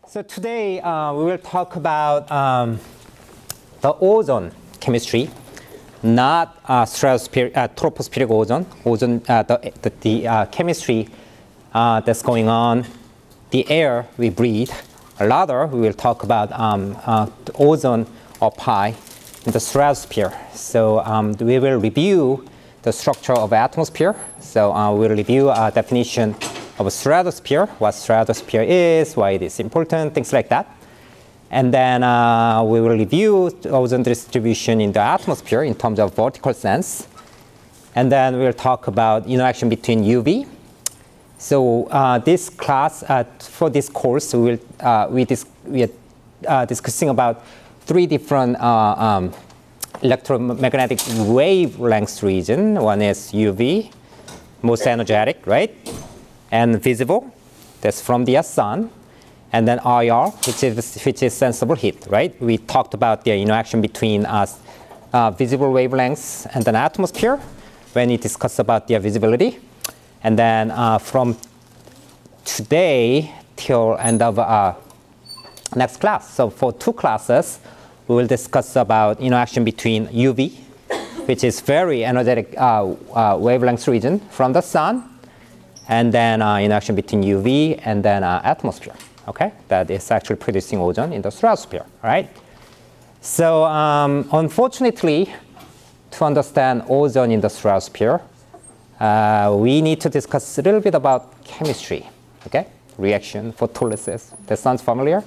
So today we will talk about the ozone chemistry, not tropospheric ozone, the chemistry that's going on, the air we breathe. Rather, we will talk about the ozone up high in the stratosphere. So we will review the structure of atmosphere. So we will review a definition of a stratosphere, what stratosphere is, why it is important, things like that. And then we will review the ozone distribution in the atmosphere in terms of vertical sense. And then we'll talk about interaction between UV. So this class, for this course, we are discussing about 3 different electromagnetic wavelengths region. One is UV, most energetic, right? And visible, that's from the sun. And then IR, which is sensible heat, right? We talked about the interaction between visible wavelengths and an atmosphere when we discussed about their visibility. And then from today till end of next class, so for 2 classes, we will discuss about interaction between UV, which is very energetic wavelength region from the sun, and then interaction between UV and then atmosphere, okay? That is actually producing ozone in the stratosphere, right? So unfortunately, to understand ozone in the stratosphere, we need to discuss a little bit about chemistry, okay? Reaction, photolysis, that sounds familiar?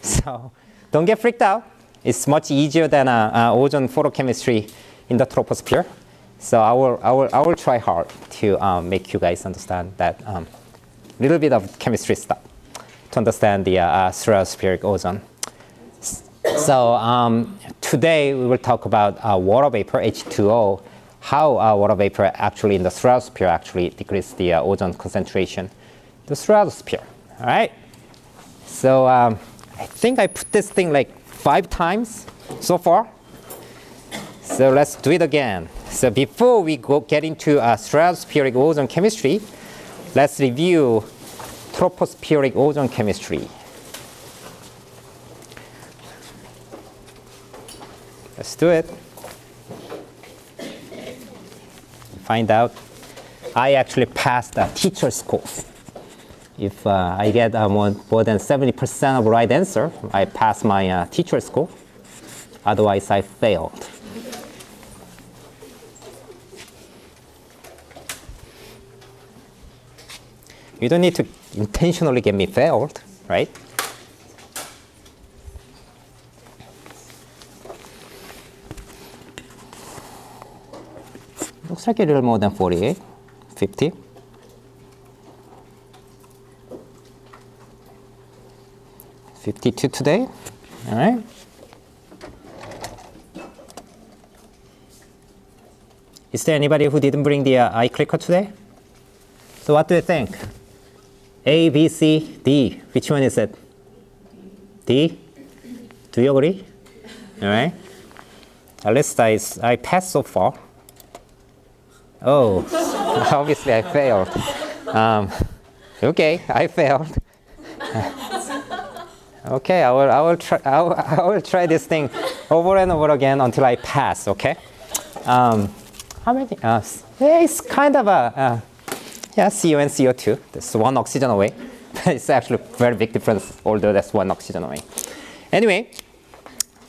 So don't get freaked out. It's much easier than ozone photochemistry in the troposphere. So I will try hard to make you guys understand that little bit of chemistry stuff to understand the stratospheric ozone. So today we will talk about water vapor, H2O, how water vapor actually in the stratosphere actually decreases the ozone concentration in the stratosphere, all right? So I think I put this thing like 5 times so far. So let's do it again. So before we get into stratospheric ozone chemistry, let's review tropospheric ozone chemistry. Let's do it. Find out. I actually passed a teacher's course. If I get more than 70% of right answer, I pass my teacher's school. Otherwise, I failed. You don't need to intentionally get me failed, right? Looks like a little more than 48, 50. $52 today, all right? Is there anybody who didn't bring the iClicker today? So what do you think? A, B, C, D. Which one is it? D? Do you agree? All right. At least I passed so far. Oh, obviously I failed. Okay, I failed. Okay, I will try this thing over and over again until I pass. Okay. How many? It's kind of a yeah, CO and CO2. That's 1 oxygen away. It's actually a very big difference, although that's 1 oxygen away. Anyway,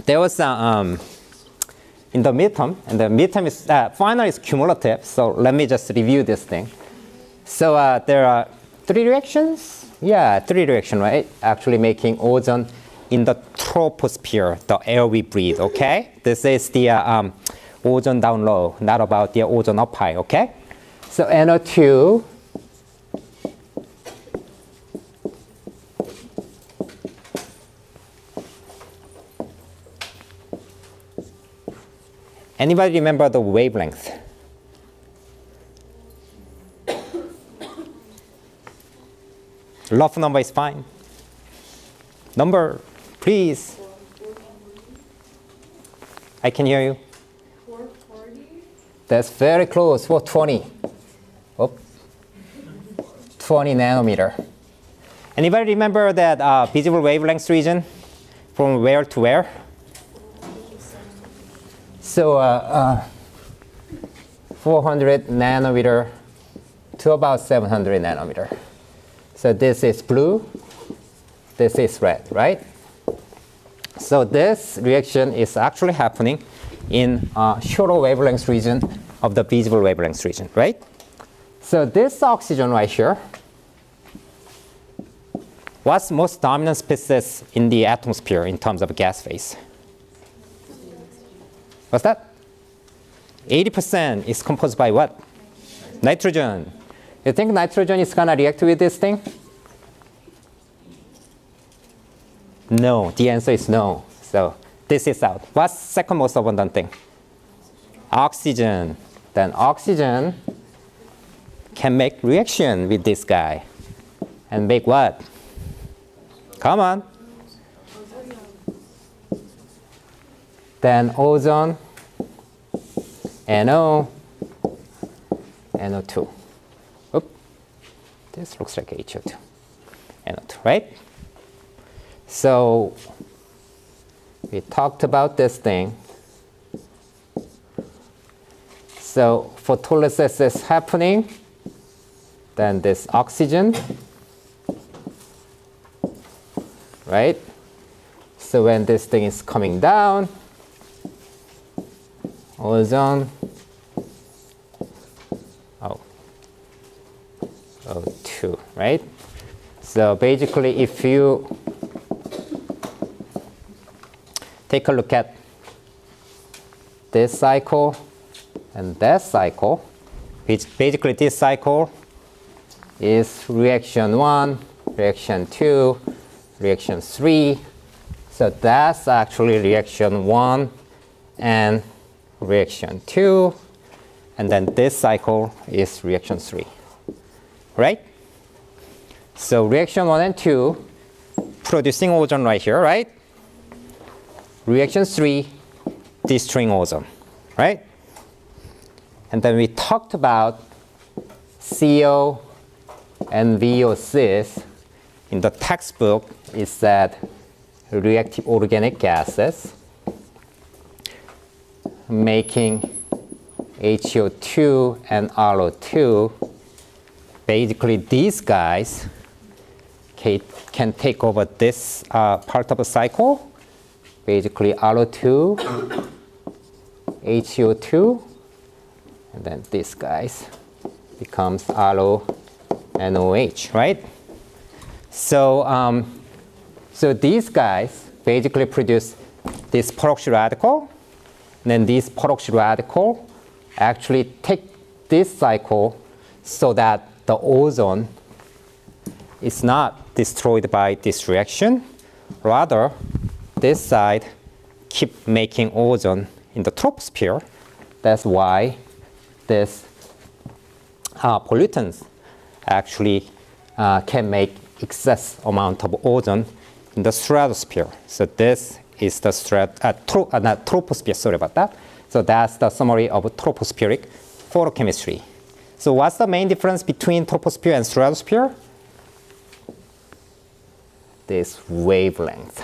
there was in the midterm, and the midterm is final is cumulative. So let me just review this thing. So there are 3 reactions. Yeah, 3 reactions, right? Actually making ozone in the troposphere, the air we breathe. Okay, this is the ozone down low, not about the ozone up high. Okay, so NO2. Anybody remember the wavelength? Rough number is fine. Number, please. I can hear you. 440? That's very close. 420. Oh. 20 nanometer. Anybody remember that visible wavelength region from where to where? So 400 nanometer to about 700 nanometer. So this is blue, this is red, right? So this reaction is actually happening in shorter wavelength region of the visible wavelength region, right? So this oxygen right here, what's the most dominant species in the atmosphere in terms of gas phase? What's that? 80% is composed by what? Nitrogen. You think nitrogen is going to react with this thing? No. The answer is no. So this is out. What's the second most abundant thing? Oxygen. Then oxygen can make reaction with this guy. And make what? Come on. Then ozone, NO, NO2. Oop. This looks like HO2. NO2, right? So we talked about this thing. So photolysis is happening. Then this oxygen, right? So when this thing is coming down, ozone, O2, right? So basically, if you take a look at this cycle and that cycle, which basically this cycle is reaction 1, reaction 2, reaction 3. So that's actually reaction 1 and reaction 2, and then this cycle is reaction 3, right? So reaction 1 and 2 producing ozone right here, right? Reaction 3 destroying ozone, right? And then we talked about CO and VOCs. In the textbook, it said reactive organic gases making HO2 and RO2. Basically, these guys can take over this part of the cycle. Basically, RO2, HO2, and then these guys becomes RO and OH, right? So, so these guys basically produce this peroxide radical. And then this peroxide radical actually take this cycle so that the ozone is not destroyed by this reaction. Rather, this side keep making ozone in the troposphere. That's why this pollutants actually can make excess amount of ozone in the stratosphere. So this is the troposphere, sorry about that. So that's the summary of tropospheric photochemistry. So what's the main difference between troposphere and stratosphere? This wavelength.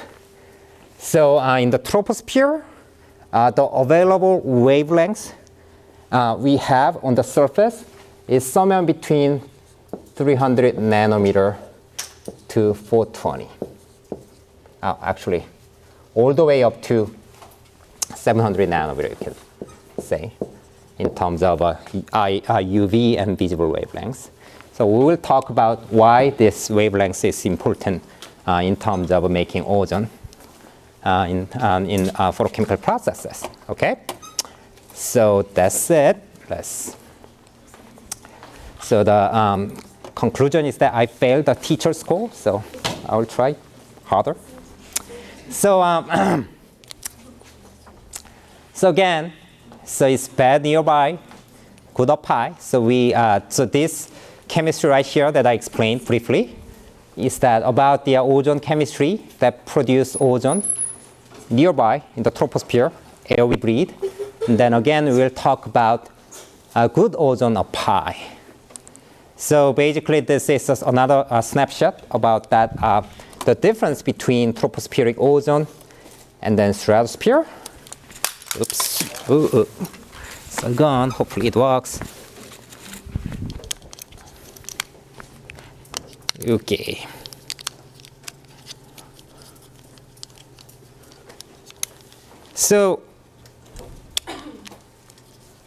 So in the troposphere, the available wavelengths we have on the surface is somewhere between 300 nanometer to 420. Actually, all the way up to 700 nanometer, you can say, in terms of UV and visible wavelengths. So we will talk about why this wavelength is important in terms of making ozone in photochemical processes. Okay, so that's it. So the conclusion is that I failed the teacher school, so I will try harder. So so again, so it's bad nearby, good up high. So so this chemistry right here that I explained briefly is that about the ozone chemistry that produce ozone nearby in the troposphere, air we breathe. And then again, we will talk about good ozone up high. So basically, this is just another snapshot about that, the difference between tropospheric ozone and then stratosphere. Oops. Ooh. So gone. Hopefully it works. Okay. So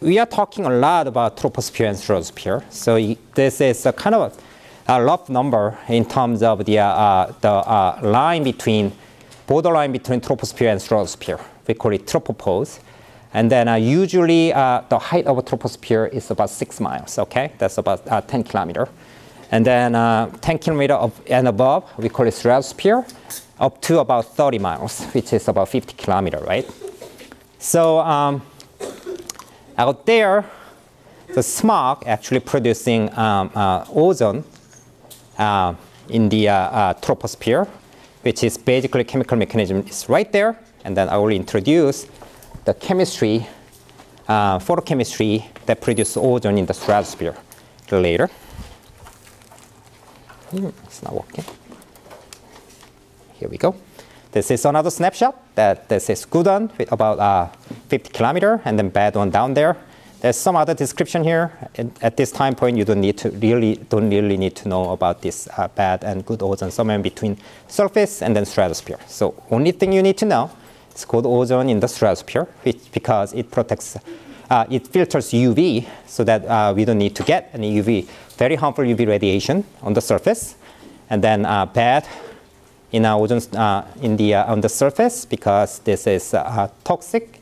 we are talking a lot about troposphere and stratosphere. So this is a kind of a rough number in terms of the line between, borderline between troposphere and stratosphere. We call it tropopause. And then usually the height of a troposphere is about 6 miles, okay? That's about 10 kilometers. And then 10 kilometers and above, we call it stratosphere, up to about 30 miles, which is about 50 kilometers, right? So out there, the smog actually producing ozone in the troposphere, which is basically chemical mechanism is right there. And then I will introduce the chemistry, photochemistry that produces ozone in the stratosphere later. It's not working. Here we go. This is another snapshot that this is good one with about 50 kilometers and then bad one down there. There's some other description here. At this time point, you don't really need to know about this bad and good ozone somewhere in between surface and then stratosphere. So only thing you need to know is called ozone in the stratosphere, because it protects, it filters UV so that we don't need to get any UV, very harmful UV radiation on the surface, and then bad in our ozone on the surface, because this is toxic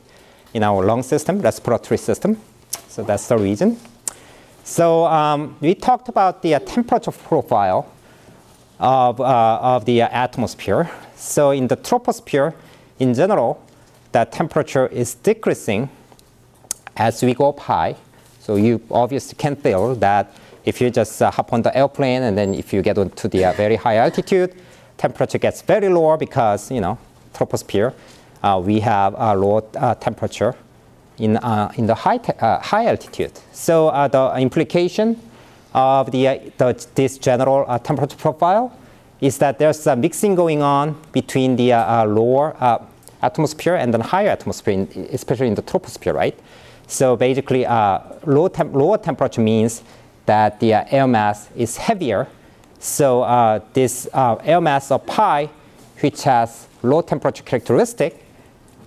in our lung system, respiratory system. So that's the reason. So we talked about the temperature profile of the atmosphere. So in the troposphere, in general, the temperature is decreasing as we go up high. So you obviously can feel that if you just hop on the airplane and then if you get onto the very high altitude, temperature gets very low because, you know, troposphere, we have a low temperature in the high altitude. So the implication of this general temperature profile is that there's a mixing going on between the lower atmosphere and then higher atmosphere, especially in the troposphere, right? So basically, lower temperature means that the air mass is heavier. So this air mass up high, which has low temperature characteristic,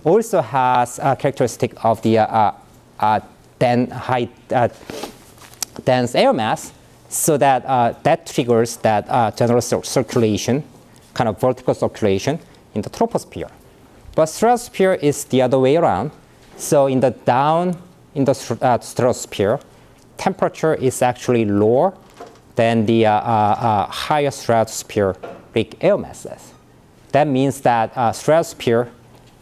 also has a characteristic of the dense air mass, so that that triggers that general circulation, kind of vertical circulation in the troposphere. But stratosphere is the other way around. So in the stratosphere, temperature is actually lower than the higher stratospheric air masses. That means that stratosphere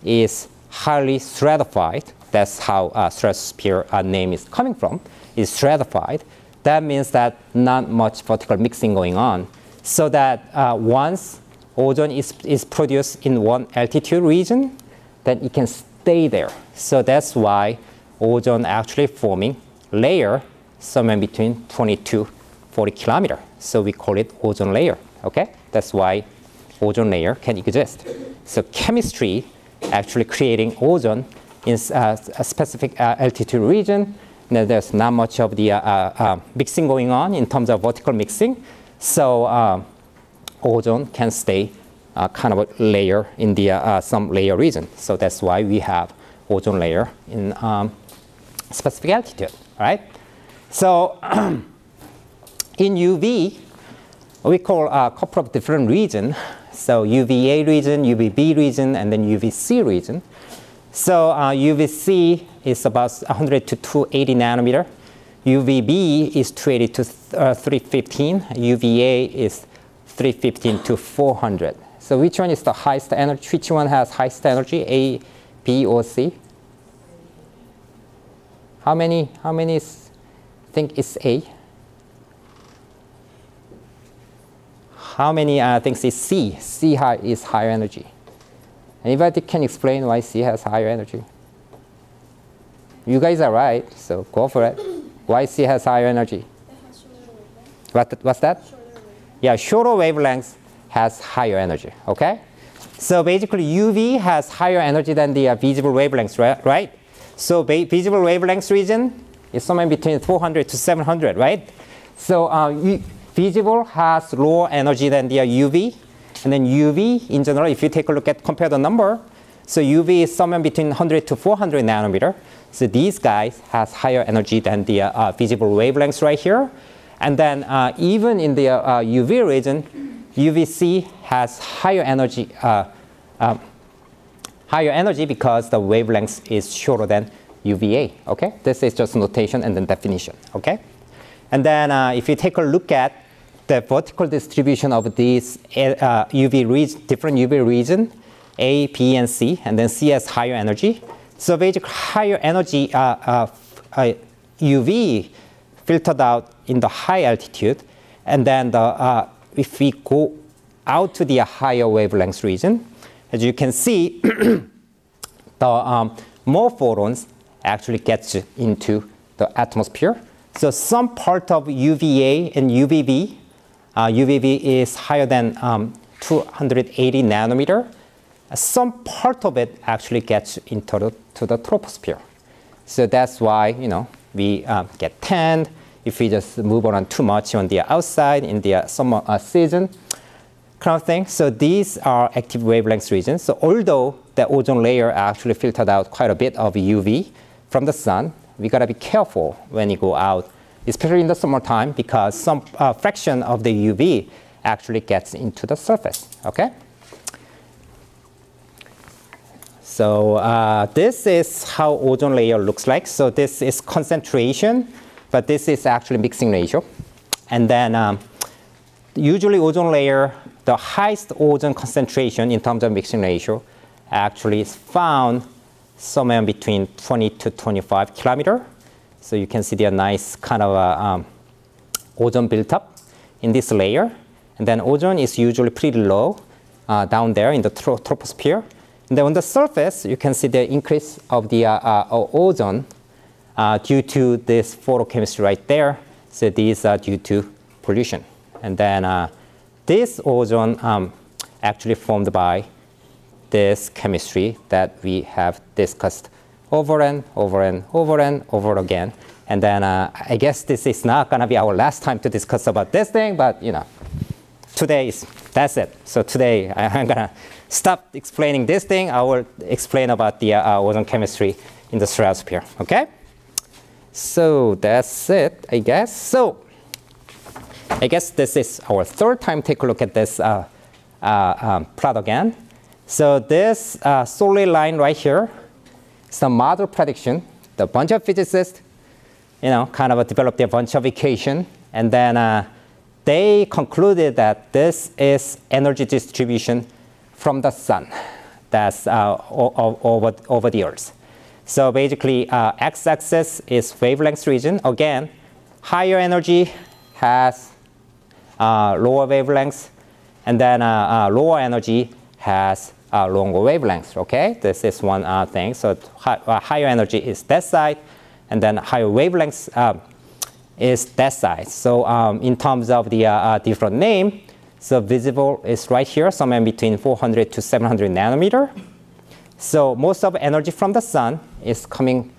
is highly stratified. That's how stratosphere name is coming from, is stratified. That means that not much vertical mixing going on. So that once ozone is produced in one altitude region, then it can stay there. So that's why ozone actually forming layer somewhere between 20 to 40 kilometers. So we call it ozone layer, okay? That's why ozone layer can exist. So chemistry actually creating ozone in a specific altitude region. Now there's not much of the mixing going on in terms of vertical mixing. So ozone can stay kind of a layer in the some layer region. So that's why we have ozone layer in specific altitude, right? So in UV, we call a couple of different regions. So UVA region, UVB region, and then UVC region. So UVC is about 100 to 280 nanometer. UVB is 280 to 315. UVA is 315 to 400. So which one is the highest energy? Which one has highest energy? A, B, or C? How many think it's A? How many thinks it's C? C is higher energy. Anybody can explain why C has higher energy? You guys are right, so go for it. Why C has higher energy? What's that? Yeah, shorter wavelengths has higher energy, okay? So basically UV has higher energy than the visible wavelengths, right? So visible wavelengths region is somewhere between 400 to 700, right? So visible has lower energy than the UV, and then UV in general, if you take a look at compare the number, so UV is somewhere between 100 to 400 nanometer. So these guys has higher energy than the visible wavelengths right here. And then even in the UV region, UVC has higher energy because the wavelength is shorter than UVA, okay? This is just notation and then definition, okay? And then if you take a look at the vertical distribution of these different UV region, A, B, and C, and then C has higher energy. So basically higher energy UV filtered out in the high altitude, and then if we go out to the higher wavelength region, as you can see, the more photons actually gets into the atmosphere. So some part of UVA and UVB, UVB is higher than 280 nanometer. Some part of it actually gets into the troposphere. So that's why, you know, we get tanned if we just move on too much on the outside in the summer season kind of thing. So these are active wavelength regions. So although the ozone layer actually filtered out quite a bit of UV from the sun, we gotta be careful when you go out, especially in the summertime, because some fraction of the UV actually gets into the surface, okay? So this is how ozone layer looks like. So this is concentration, but this is actually mixing ratio. And then usually ozone layer, the highest ozone concentration in terms of mixing ratio actually is found somewhere between 20 to 25 kilometer. So you can see the nice kind of ozone built up in this layer. And then ozone is usually pretty low down there in the troposphere. And then on the surface, you can see the increase of the ozone due to this photochemistry right there. So these are due to pollution. And then this ozone actually formed by this chemistry that we have discussed over and over and over and over again. And then I guess this is not going to be our last time to discuss about this thing, but you know, that's it. So today I'm going to stop explaining this thing. I will explain about the ozone chemistry in the stratosphere, okay? So that's it, I guess. So I guess this is our third time take a look at this plot again. So this solid line right here is the model prediction. The bunch of physicists, you know, kind of developed a bunch of equation, and then they concluded that this is energy distribution from the sun that's over the Earth. So basically, x-axis is wavelength region. Again, higher energy has lower wavelengths, and then lower energy has longer wavelengths, okay? This is one thing. So higher energy is that side, and then higher wavelengths is that side. So in terms of the different name, so visible is right here, somewhere between 400 to 700 nanometer. So most of energy from the sun is coming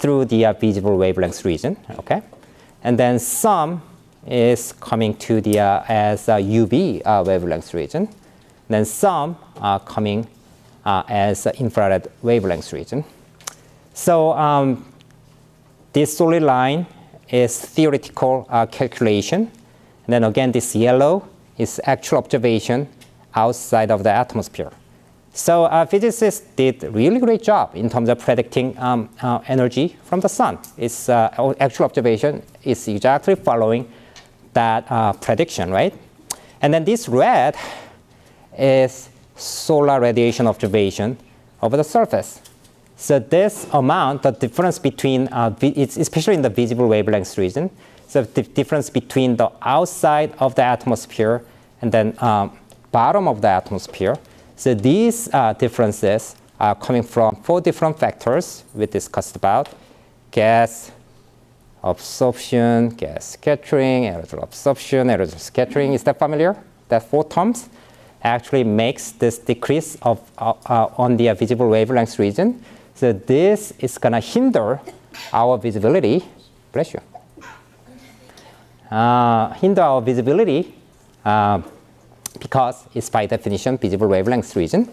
through the visible wavelength region, okay? And then some is coming to the as UV wavelength region. Then some are coming as infrared wavelength region. So this solid line is theoretical calculation. And then again, this yellow is actual observation outside of the atmosphere. So physicists did a really great job in terms of predicting energy from the sun. Its actual observation is exactly following that prediction, right? And then this red is solar radiation observation over the surface. So this amount, the difference between, it's especially in the visible wavelength region, so the difference between the outside of the atmosphere and then bottom of the atmosphere. So these differences are coming from 4 different factors we discussed about: gas, absorption, gas scattering, aerosol absorption, aerosol scattering. Is that familiar? That 4 terms actually makes this decrease of on the visible wavelength region. So this is going to hinder our visibility. Bless you. Hinder our visibility because it's by definition visible wavelength region.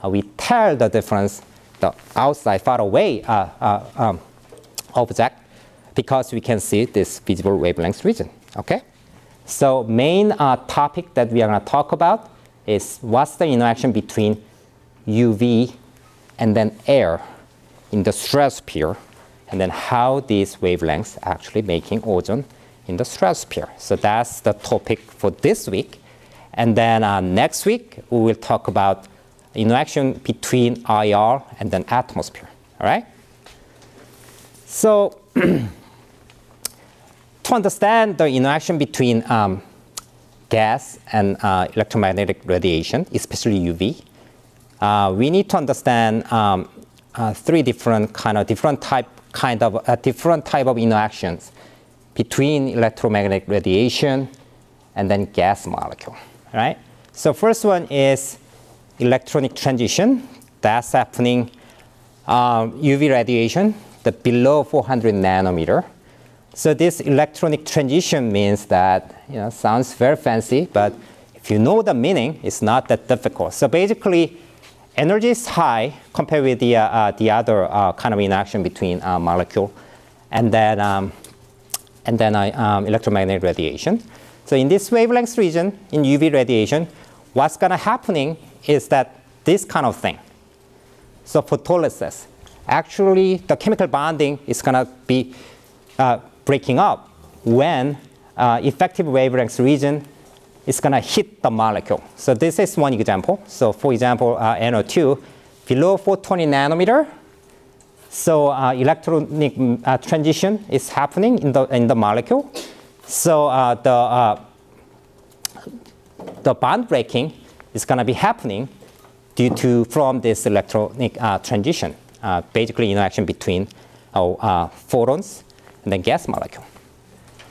We tell the difference, the outside far away object, because we can see this visible wavelength region. Okay. So main topic that we are going to talk about is what's the interaction between UV and then air in the stratosphere, and then how these wavelengths actually making ozone in the stratosphere. So that's the topic for this week. And then next week, we will talk about interaction between IR and then atmosphere. All right? So to understand the interaction between gas and electromagnetic radiation, especially UV, we need to understand 3 different type of interactions between electromagnetic radiation and then gas molecule. Right? So first one is electronic transition. That's happening UV radiation, the below 400 nanometer. So this electronic transition means that, sounds very fancy, but if you know the meaning, it's not that difficult. So basically, energy is high compared with the other kind of interaction between molecule and then electromagnetic radiation. So in this wavelength region, in UV radiation, what's going to happening is that this kind of thing. So photolysis. Actually, the chemical bonding is going to be breaking up when effective wavelength region is going to hit the molecule. So this is one example. So for example, NO2, below 420 nanometer, so electronic transition is happening in the molecule. So the bond breaking is going to be happening from this electronic transition, basically interaction between photons and then gas molecule.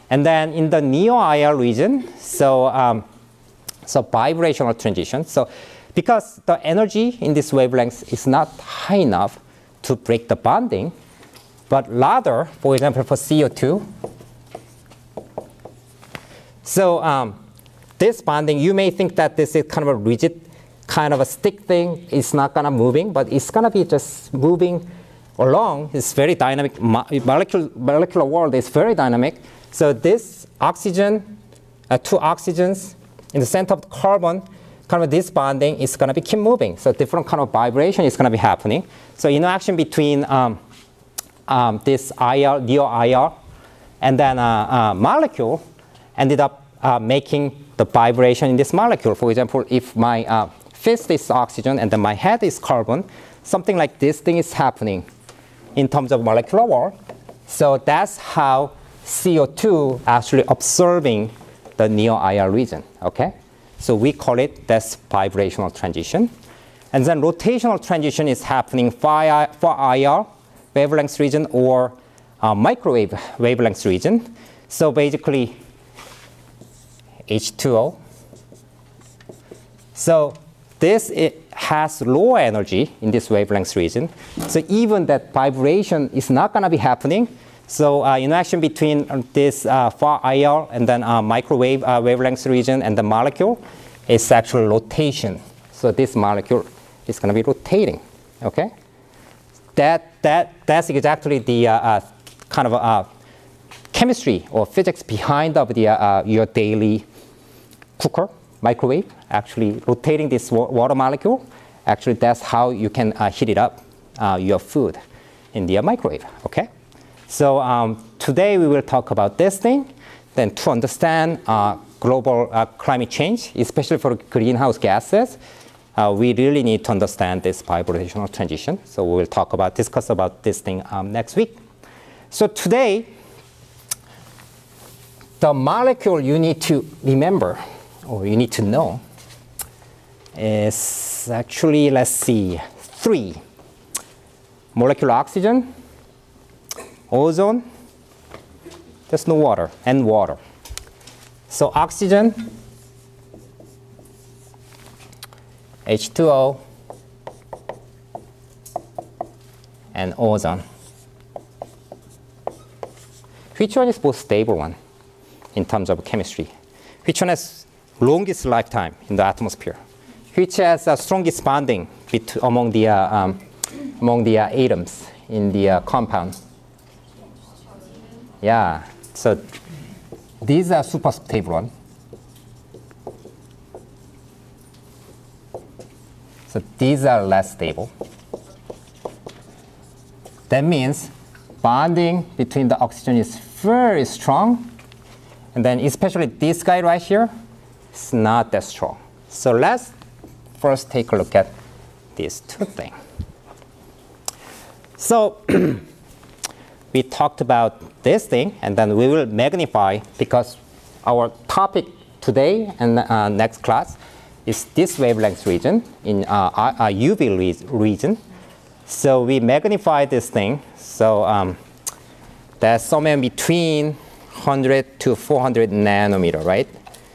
And then in the neo-IR region, so vibrational transition. So because the energy in this wavelength is not high enough to break the bonding, but rather, for example, for CO2, so this bonding, you may think that this is kind of a rigid, kind of a stick thing. It's not going to moving, but it's going to be just moving along. It's very dynamic. Molecular world is very dynamic. So this oxygen, 2 oxygens in the center of the carbon, kind of this bonding is going to be keep moving. So different kind of vibration is going to be happening. So interaction between this IR, neo-IR, and then molecule ended up making the vibration in this molecule. For example, if my fist is oxygen and then my head is carbon, something like this thing is happening in terms of molecular world. So that's how CO2 actually observing the neo-IR region. Okay? So we call it this vibrational transition. And then rotational transition is happening for IR wavelength region or microwave wavelength region. So basically, H2O. So this has low energy in this wavelength region. So even that vibration is not going to be happening. So interaction between this far IR and then microwave wavelength region and the molecule is actually rotation. So this molecule is going to be rotating. Okay, that's exactly the kind of chemistry or physics behind of the your daily cooker, microwave, actually rotating this water molecule. Actually, that's how you can heat it up, your food in the microwave. Okay. So today we will talk about this thing. Then to understand global climate change, especially for greenhouse gases, we really need to understand this vibrational transition. So we will discuss about this thing next week. So today, the molecule you need to remember, or you need to know, is actually, let's see, 3. Molecular oxygen, ozone, there's no water, and water. So oxygen, H2O, and ozone. Which one is most stable one in terms of chemistry? Which one has longest lifetime in the atmosphere? Which has the strongest bonding among the atoms in the compound? Yeah, so these are super stable one. So these are less stable. That means bonding between the oxygen is very strong, and then especially this guy right here is not that strong. So let's first take a look at these two things. So we talked about this thing, and then we will magnify, because our topic today and next class is this wavelength region in UV region. So we magnify this thing. So that's somewhere between 100 to 400 nanometer, right?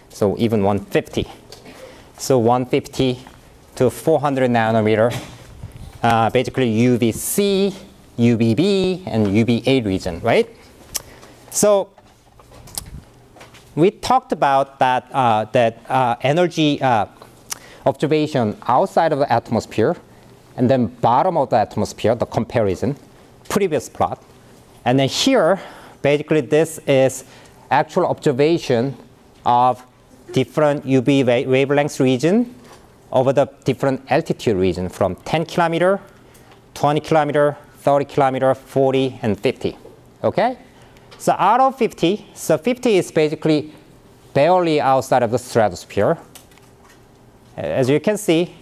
So even 150. So 150 to 400 nanometer, basically UVC, UVB, and UVA region, right? So we talked about that, energy observation outside of the atmosphere, and then bottom of the atmosphere, the comparison, previous plot. And then here, basically this is actual observation of different UV wavelength region over the different altitude region from 10 kilometer, 20 kilometer, 30 kilometer, 40, and 50, okay? So out of 50, so 50 is basically barely outside of the stratosphere. As you can see,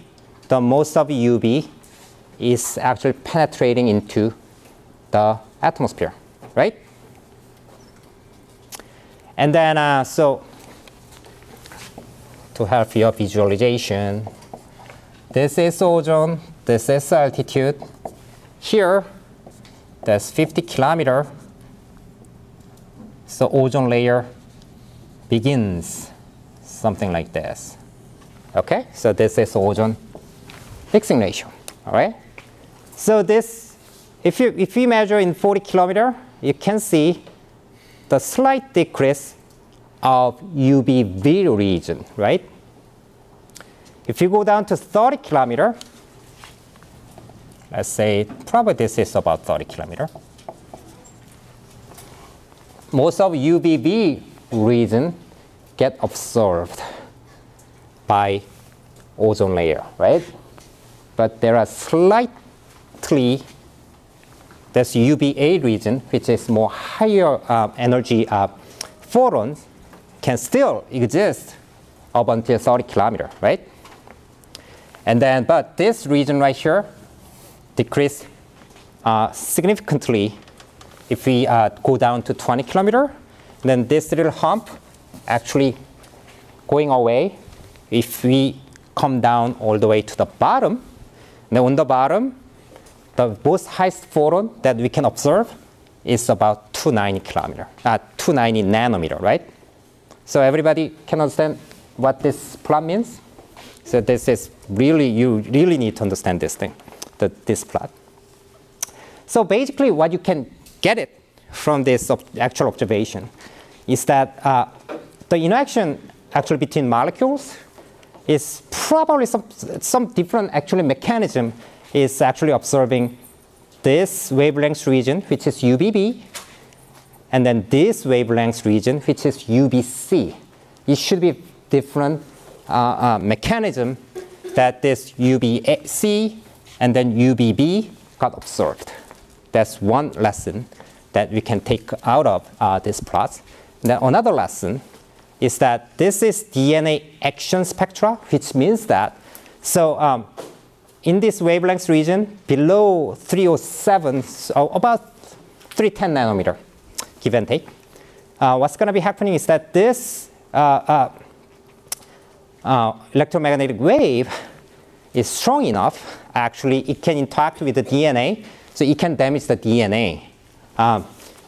the most of UV is actually penetrating into the atmosphere, right? And then, so to help your visualization, this is ozone, this is altitude. Here, that's 50 kilometer. So ozone layer begins something like this. Okay, so this is ozone mixing ratio. All right. So this, if you measure in 40 kilometer, you can see the slight decrease of UVB region, right? If you go down to 30 kilometer, let's say probably this is about 30 kilometer. Most of UVB region get absorbed by ozone layer, right? But there are slightly, this UVA region, which is more higher energy photons, can still exist up until 30 kilometer, right? And then, but this region right here decrease significantly if we go down to 20 kilometer. Then this little hump actually going away if we come down all the way to the bottom. Then on the bottom, the most highest photon that we can observe is about 290 kilometer, 290 nanometer, right? So everybody can understand what this plot means? So this is really, you really need to understand this thing, this plot. So basically what you can get it from this actual observation is that the interaction actually between molecules is probably some different actually mechanism is actually observing this wavelength region, which is UVB, and then this wavelength region, which is UVC. It should be different mechanism that this UVC and then UVB got observed. That's one lesson that we can take out of this plot. And then another lesson is that this is DNA action spectra, which means that, so in this wavelength region, below 307, so about 310 nanometer, give and take, what's going to be happening is that this electromagnetic wave is strong enough, actually, it can interact with the DNA, so it can damage the DNA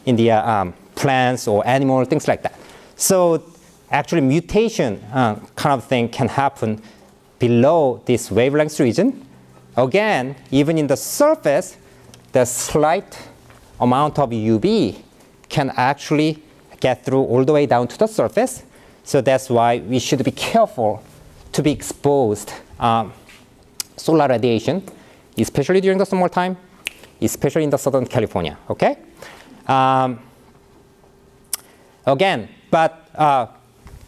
in the plants or animals, things like that. So actually mutation kind of thing can happen below this wavelength region. Again, even in the surface, the slight amount of UV can actually get through all the way down to the surface. So that's why we should be careful to be exposed solar radiation, especially during the summertime, especially in the Southern California, okay? Again, but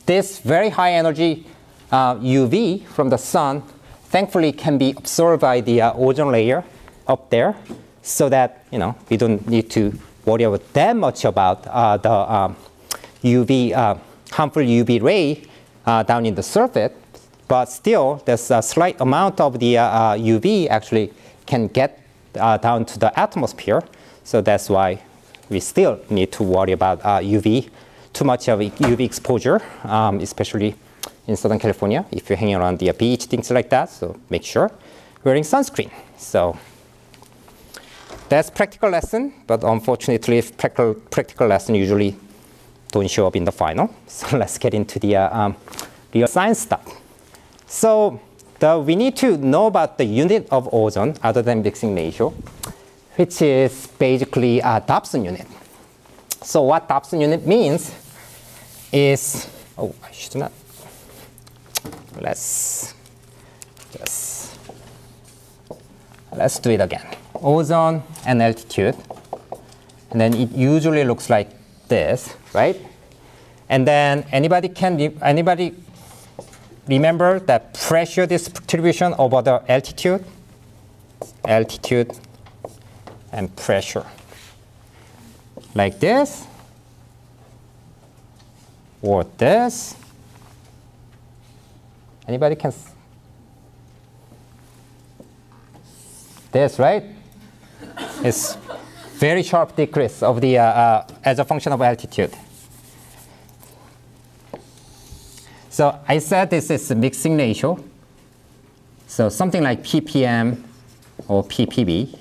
this very high energy UV from the sun thankfully can be absorbed by the ozone layer up there, so that we don't need to worry about that much about the UV harmful UV ray down in the surface. But still, there's a slight amount of the UV actually can get down to the atmosphere. So that's why we still need to worry about UV, too much of UV exposure, especially in Southern California, if you're hanging around the beach, things like that. So make sure wearing sunscreen. So that's practical lesson, but unfortunately, practical lesson usually don't show up in the final. So let's get into the real science stuff. So we need to know about the unit of ozone other than mixing ratio, which is basically a Dobson unit. So what Dobson unit means is, oh, I should not. Let's do it again. Ozone and altitude, and then it usually looks like this, right? And then anybody remember that pressure distribution over the altitude and pressure, like this or this. Anybody can? This, right? It's very sharp decrease of the as a function of altitude. So I said this is a mixing ratio. So something like ppm or ppb.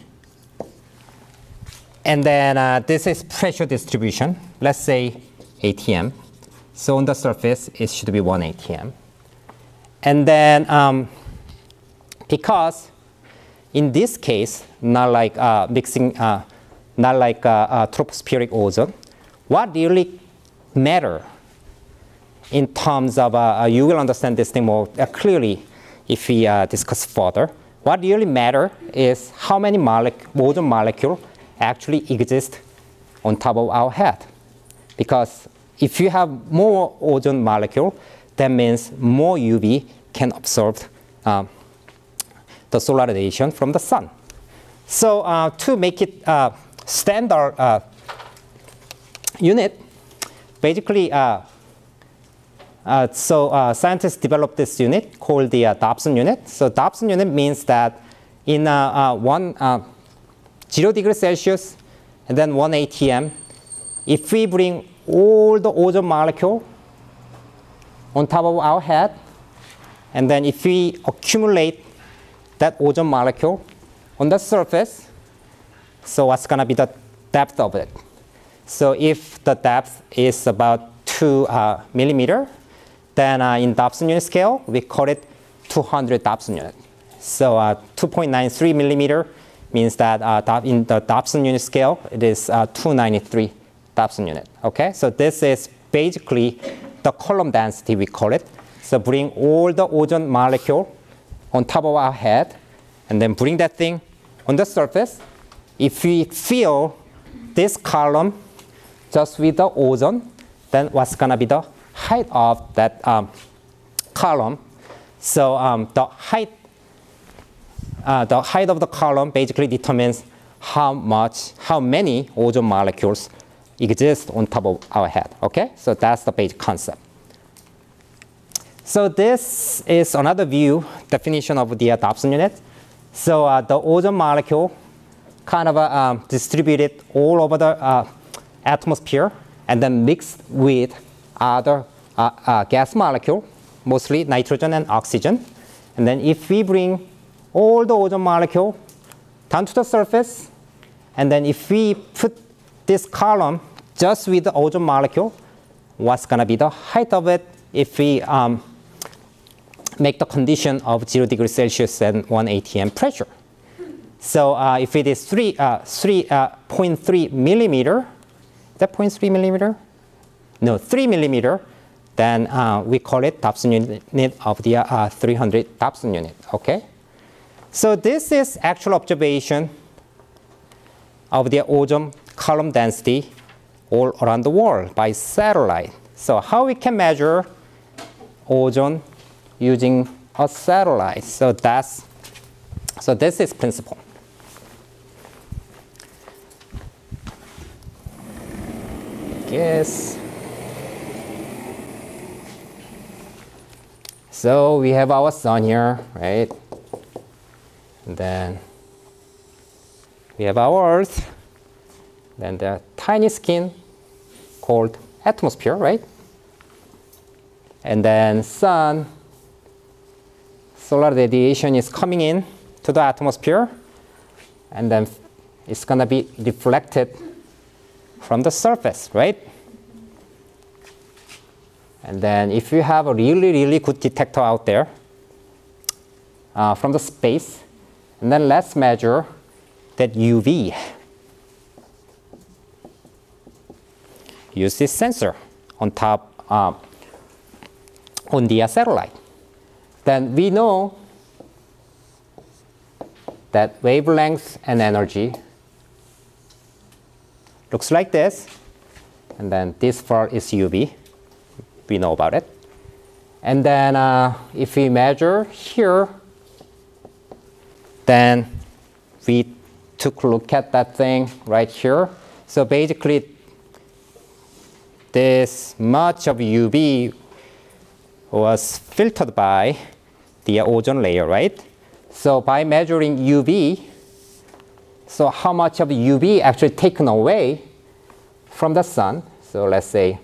And then this is pressure distribution. Let's say atm. So on the surface, it should be 1 atm. And then because in this case, not like mixing, not like tropospheric ozone, what really matter in terms of, you will understand this thing more clearly if we discuss further. What really matter is how many ozone molecules actually exist on top of our head. Because if you have more ozone molecule, that means more UV can absorb the solar radiation from the sun. So to make it standard unit, basically, scientists developed this unit called the Dobson unit. So Dobson unit means that in 0 degrees Celsius and then 1 atm, if we bring all the ozone molecule on top of our head, and then if we accumulate that ozone molecule on the surface, so what's going to be the depth of it? So if the depth is about 2 millimeter, then in Dobson unit scale, we call it 200 Dobson unit. So 2.93 millimeter means that in the Dobson unit scale, it is 293 Dobson unit. Okay, so this is basically the column density, we call it. So bring all the ozone molecule on top of our head, and then bring that thing on the surface. If we fill this column just with the ozone, then what's going to be the height of that column? So the height of the column basically determines how many ozone molecules exist on top of our head. Okay, so that's the basic concept. So this is another view definition of the Dobson unit. So the ozone molecule kind of distributed all over the atmosphere and then mixed with other gas molecule, mostly nitrogen and oxygen. And then if we bring all the ozone molecule down to the surface, and then if we put this column just with the ozone molecule, what's going to be the height of it if we make the condition of 0 degrees Celsius and 1 atm pressure. So if it is 3.3 millimeter, is that 0.3 millimeter? No, 3 millimeter, then we call it Dobson unit of the 300 Dobson unit, okay? So this is actual observation of the ozone column density all around the world by satellite. So how we can measure ozone using a satellite? So this is principle. Yes. So we have our sun here, right? And then we have our Earth. Then the tiny skin called atmosphere, right? And then sun, solar radiation is coming in to the atmosphere, and then it's going to be reflected from the surface, right? And then if you have a really, really good detector out there from the space, and then let's measure that UV. Use this sensor on top on the satellite. Then we know that wavelength and energy looks like this, and then this part is UV. We know about it. And then if we measure here, then we took a look at that thing right here. So basically, this much of UV was filtered by the ozone layer, right? So by measuring UV, so how much of UV actually taken away from the sun? So let's say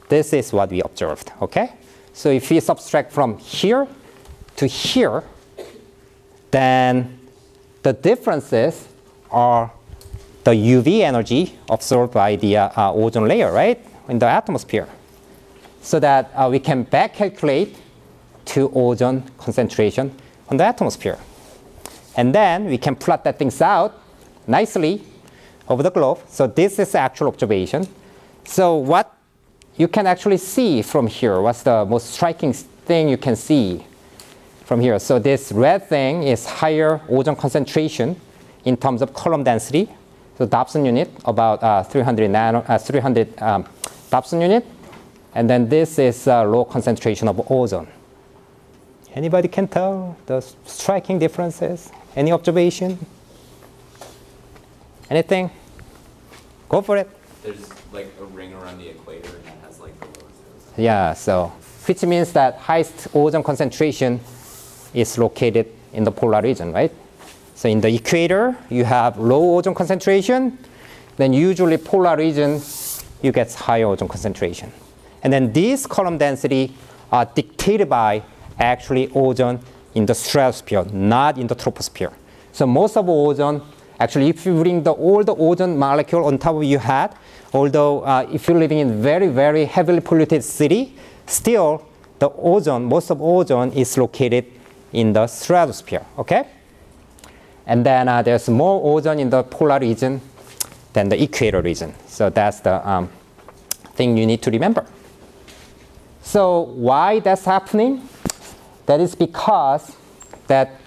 this is what we observed, okay? So if we subtract from here to here, then the differences are the UV energy absorbed by the ozone layer, right, in the atmosphere, so that we can back calculate to ozone concentration on the atmosphere. And then we can plot that things out nicely over the globe. So this is actual observation. So what you can actually see from here, what's the most striking thing you can see from here? So this red thing is higher ozone concentration in terms of column density. So Dobson unit, about 300 Dobson unit. And then this is low concentration of ozone. Anybody can tell the striking differences? Any observation? Anything? Go for it. There's like a ring around the equator and that has like the lowest ozone. Yeah, so which means that highest ozone concentration is located in the polar region, right? So in the equator, you have low ozone concentration. Then usually polar region, you get high ozone concentration. And then these column density are dictated by actually ozone in the stratosphere, not in the troposphere. So most of ozone, actually if you bring all the ozone molecule on top of your head, although if you're living in very, very heavily polluted city, still the ozone, most of ozone is located in the stratosphere, okay? And then there's more ozone in the polar region than the equator region. So that's the thing you need to remember. So why that's happening? That is because that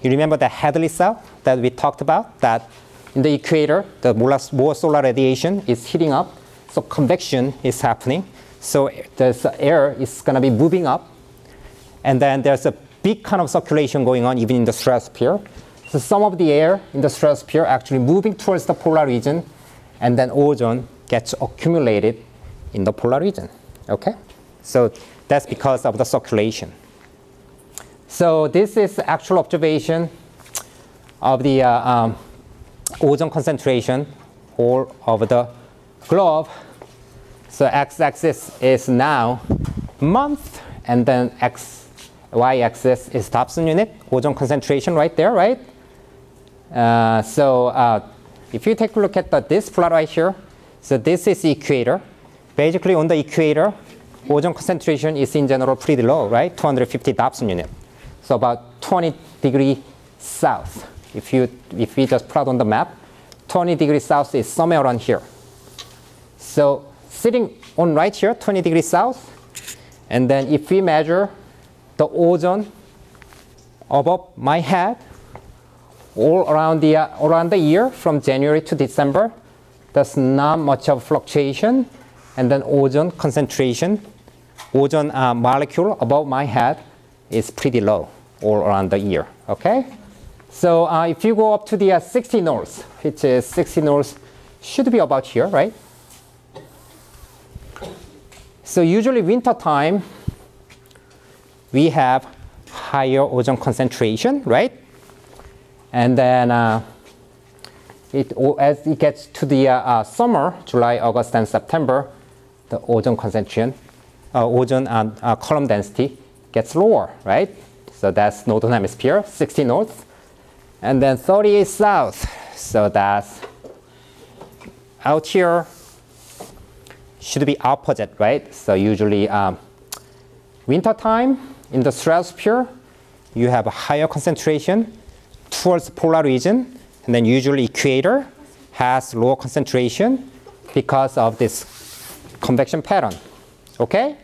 you remember the Hadley cell that we talked about, that in the equator, the more solar radiation is heating up, so convection is happening. So there's air is going to be moving up, and then there's a big kind of circulation going on even in the stratosphere. So some of the air in the stratosphere actually moving towards the polar region, and then ozone gets accumulated in the polar region, okay? So that's because of the circulation. So this is actual observation of the ozone concentration all over the globe. So x-axis is now month, and then y-axis is Dobson unit, ozone concentration right there, right? So if you take a look at this plot right here, so this is equator. Basically, on the equator, ozone concentration is in general pretty low, right? 250 Dobson unit. So about 20 degrees south. If we just plot on the map, 20 degrees south is somewhere around here. So sitting on right here, 20 degrees south, and then if we measure the ozone above my head, all around the year from January to December, there's not much of fluctuation, and then ozone concentration, ozone molecule above my head is pretty low all around the year. Okay, so if you go up to the 60 north, which is 60 north, should be about here, right? So usually winter time, we have higher ozone concentration, right? And then as it gets to the summer, July, August, and September, the ozone concentration, ozone column density gets lower, right? So that's northern hemisphere, 60 north, and then 38 south. So that's out here. Should be opposite, right? So usually winter time in the stratosphere, you have a higher concentration towards the polar region, and then usually equator has lower concentration because of this convection pattern. Okay?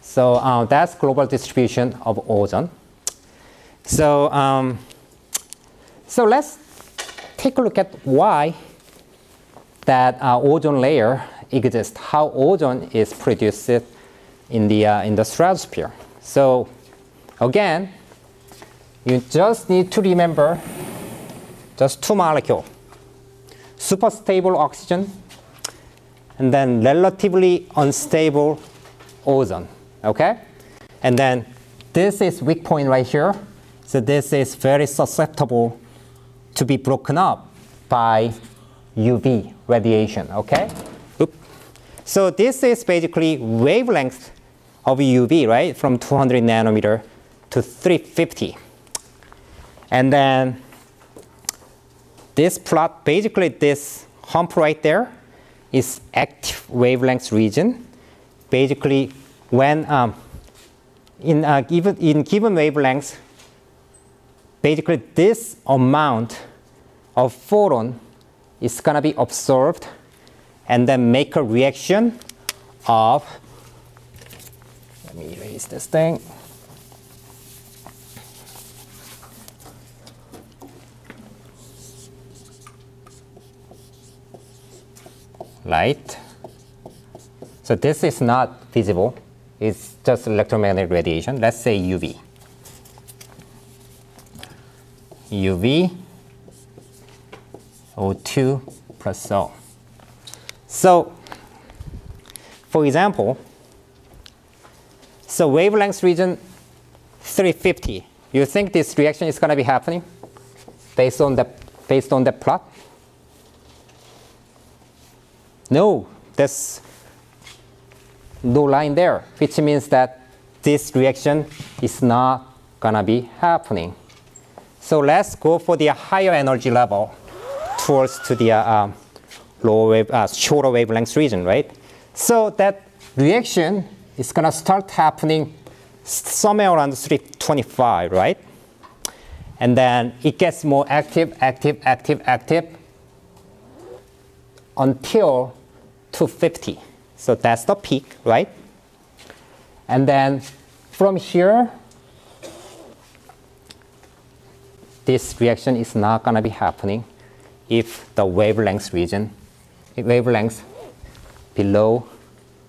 So that's global distribution of ozone. So so let's take a look at why that ozone layer exists, how ozone is produced in the stratosphere. So again, you just need to remember just two molecules, super stable oxygen, and then relatively unstable ozone, okay? And then this is weak point right here. So this is very susceptible to be broken up by UV radiation, okay? Oops. So this is basically wavelength of UV, right? From 200 nanometer to 350. And then this plot, basically this hump right there is active wavelength region. Basically, when in given wavelengths, basically this amount of photon is going to be absorbed and then make a reaction of, let me erase this thing. Light. So this is not visible. It's just electromagnetic radiation. Let's say UV. UV, O2 plus O. So, for example, so wavelength region 350. You think this reaction is going to be happening based on the plot? No, there's no line there, which means that this reaction is not going to be happening. So let's go for the higher energy level towards to the shorter wavelength region, right? So that reaction is going to start happening somewhere around 325, right? And then it gets more active until 250. So that's the peak, right? And then from here, this reaction is not going to be happening if the wavelength below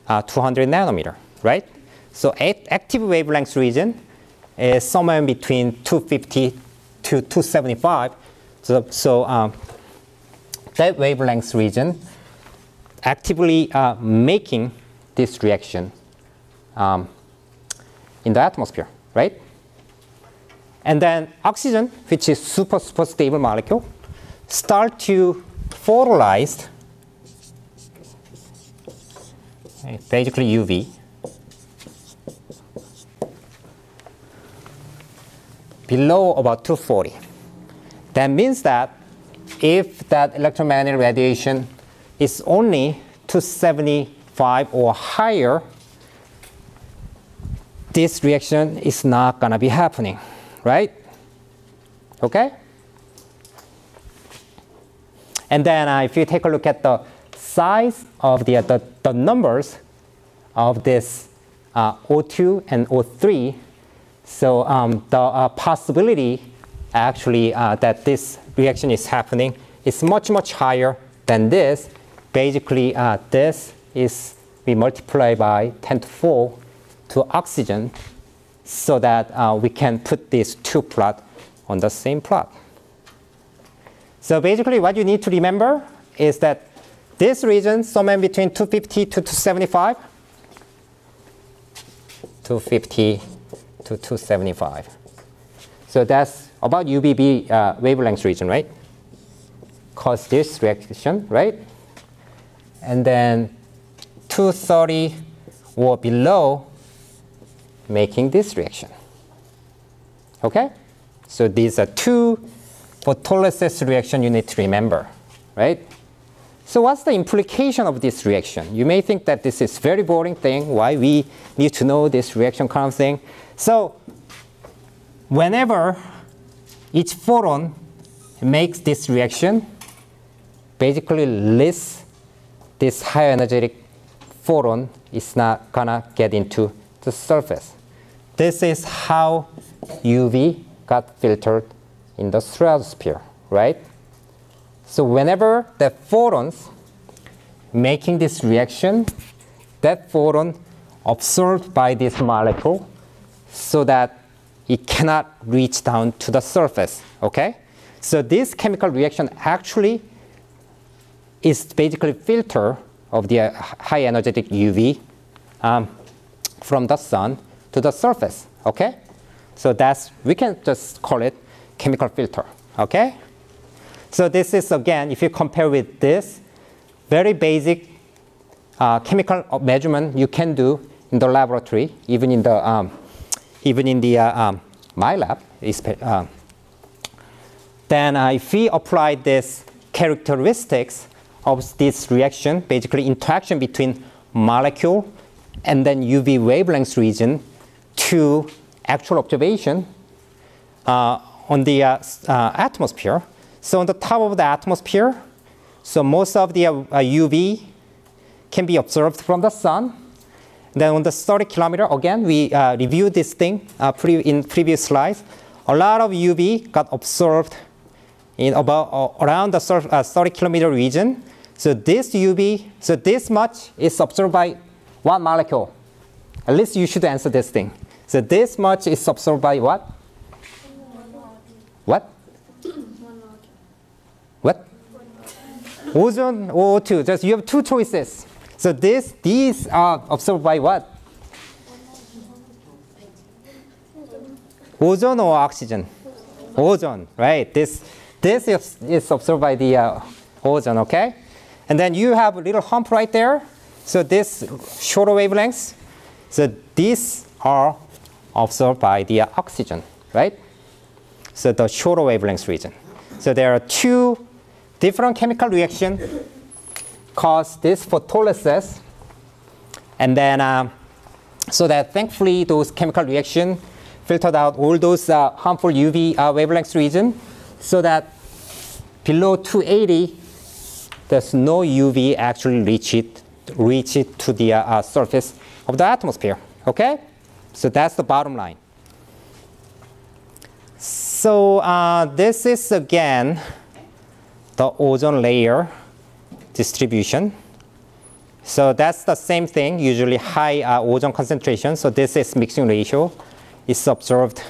200 nanometer, right? So active wavelength region is somewhere in between 250 to 275. So that wavelength region actively making this reaction in the atmosphere, right? And then oxygen, which is super stable molecule, start to photolyze, basically UV, below about 240. That means that if that electromagnetic radiation is only 275 or higher, this reaction is not going to be happening, right? Okay? And then if you take a look at the size of the numbers of this O2 and O3, so the possibility actually that this reaction is happening is much, much higher than this. Basically, this is we multiply by 10 to 4 to oxygen so that we can put these two plots on the same plot. So basically what you need to remember is that this region somewhere between 250 to 275, 250 to 275. So that's about UVB wavelength region, right? Cause this reaction, right? And then 230 or below making this reaction. Okay? So these are two photolysis reaction you need to remember, right? So what's the implication of this reaction? You may think that this is very boring thing, why we need to know this reaction kind of thing. So whenever each photon makes this reaction, basically this high energetic photon is not gonna get into the surface. This is how UV got filtered in the stratosphere, right? So whenever the photons making this reaction, that photon absorbed by this molecule so that it cannot reach down to the surface, okay? So this chemical reaction actually is basically filter of the high energetic UV from the sun to the surface, okay? So that's, we can just call it chemical filter, okay? So this is, again, if you compare with this, very basic chemical measurement you can do in the laboratory, even in the my lab. Then if we apply this characteristics of this reaction, basically interaction between molecule and then UV wavelength region to actual observation on the atmosphere. So on the top of the atmosphere, so most of the UV can be observed from the sun. Then on the 30 kilometer, again, we reviewed this thing in previous slides. A lot of UV got observed in about around the 30 kilometer region. So this UV, so this much is observed by one molecule. At least you should answer this thing. So this much is observed by what? What? What? Ozone or O2. Just you have two choices. So these are observed by what? Ozone or oxygen? Ozone, right? This is observed by the ozone, okay? And then you have a little hump right there. So this shorter wavelengths. So these are observed by the oxygen, right? So the shorter wavelength region. So there are two different chemical reactions cause this photolysis, and then so that thankfully those chemical reactions filtered out all those harmful UV wavelength region, so that below 280 there's no UV actually reach it to the surface of the atmosphere. Okay, so that's the bottom line. So this is again the ozone layer distribution. So that's the same thing, usually high ozone concentration. So this is mixing ratio. It's observed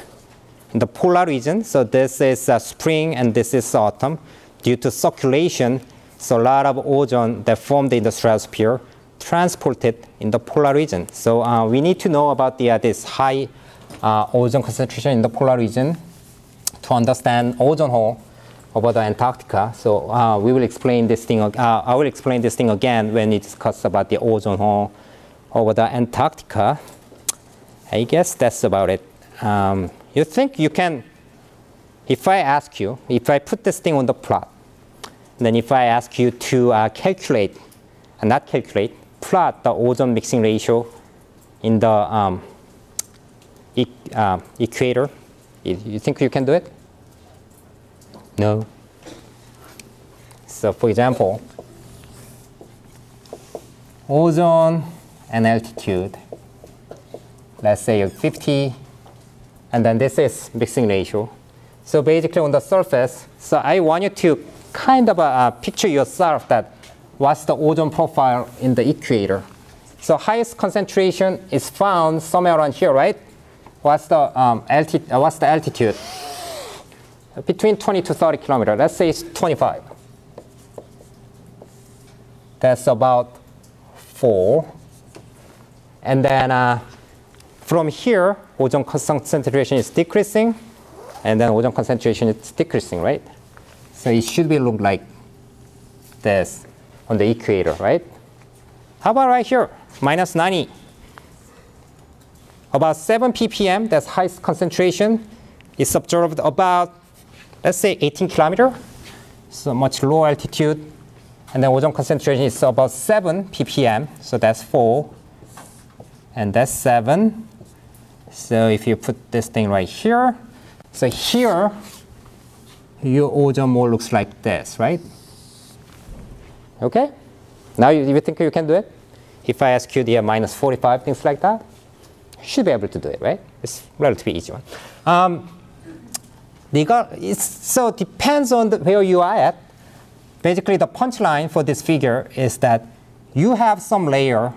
in the polar region. So this is spring and this is autumn. Due to circulation, so a lot of ozone that formed in the stratosphere transported in the polar region. So we need to know about this high ozone concentration in the polar region to understand ozone hole over the Antarctica. So we will explain this thing. I will explain this thing again when we discuss about the ozone hole over the Antarctica. I guess that's about it. You think you can, if I ask you, if I put this thing on the plot, then if I ask you to calculate, and not calculate, plot the ozone mixing ratio in the equator, you think you can do it? No. So for example, ozone and altitude, let's say 50, and then this is mixing ratio. So basically on the surface, so I want you to kind of picture yourself that what's the ozone profile in the equator. So highest concentration is found somewhere around here, right? What's the altitude? Between 20 to 30 kilometers. Let's say it's 25. That's about 4. And then from here, ozone concentration is decreasing, and then ozone concentration is decreasing, right? So it should be look like this on the equator, right? How about right here, minus 90? About 7 ppm, that's highest concentration, is observed about, let's say, 18 kilometers. So much lower altitude. And then ozone concentration is about 7 ppm, so that's 4. And that's 7. So if you put this thing right here, so here, your ozone mole looks like this, right? Okay? Now you think you can do it? If I ask you the minus 45, things like that, you should be able to do it, right? It's a relatively easy one. So it depends on where you are at. Basically, the punchline for this figure is that you have some layer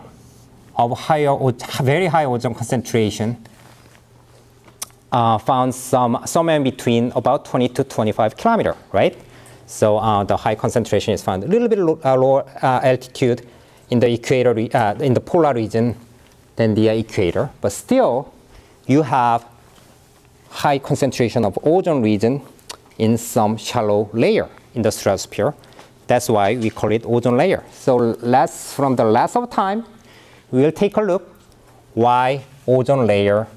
of very high ozone concentration found somewhere in between about 20 to 25 kilometers, right? So the high concentration is found a little bit lower altitude in the equator, in the polar region than the equator, but still you have high concentration of ozone region in some shallow layer in the stratosphere. That's why we call it ozone layer. So from the last of time, we will take a look why ozone layer.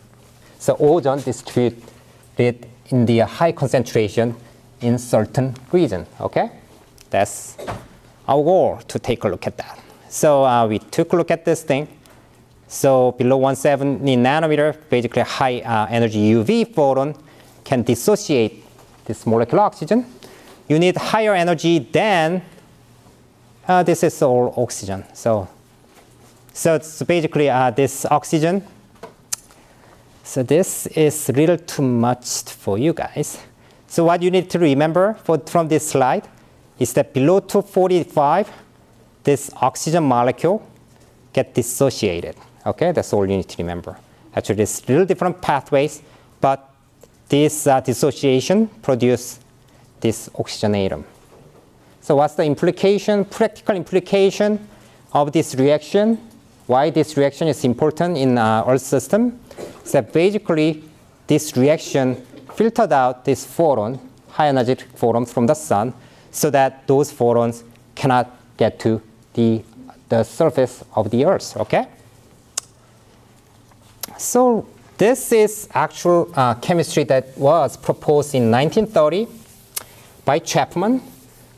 So ozone distributed in the high concentration in certain region, okay? That's our goal, to take a look at that. So we took a look at this thing. So below 170 nanometer, basically high energy UV photon can dissociate this molecular oxygen. You need higher energy than, this is all oxygen. So it's basically this oxygen. So this is a little too much for you guys. So what you need to remember from this slide is that below 245, this oxygen molecule get dissociated. Okay, that's all you need to remember. Actually, there's little different pathways, but this dissociation produce this oxygen atom. So what's the implication, practical implication of this reaction? Why this reaction is important in Earth system? Is that basically this reaction filtered out this photon, high energetic photons from the sun, so that those photons cannot get to the surface of the Earth, okay? So this is actual chemistry that was proposed in 1930 by Chapman.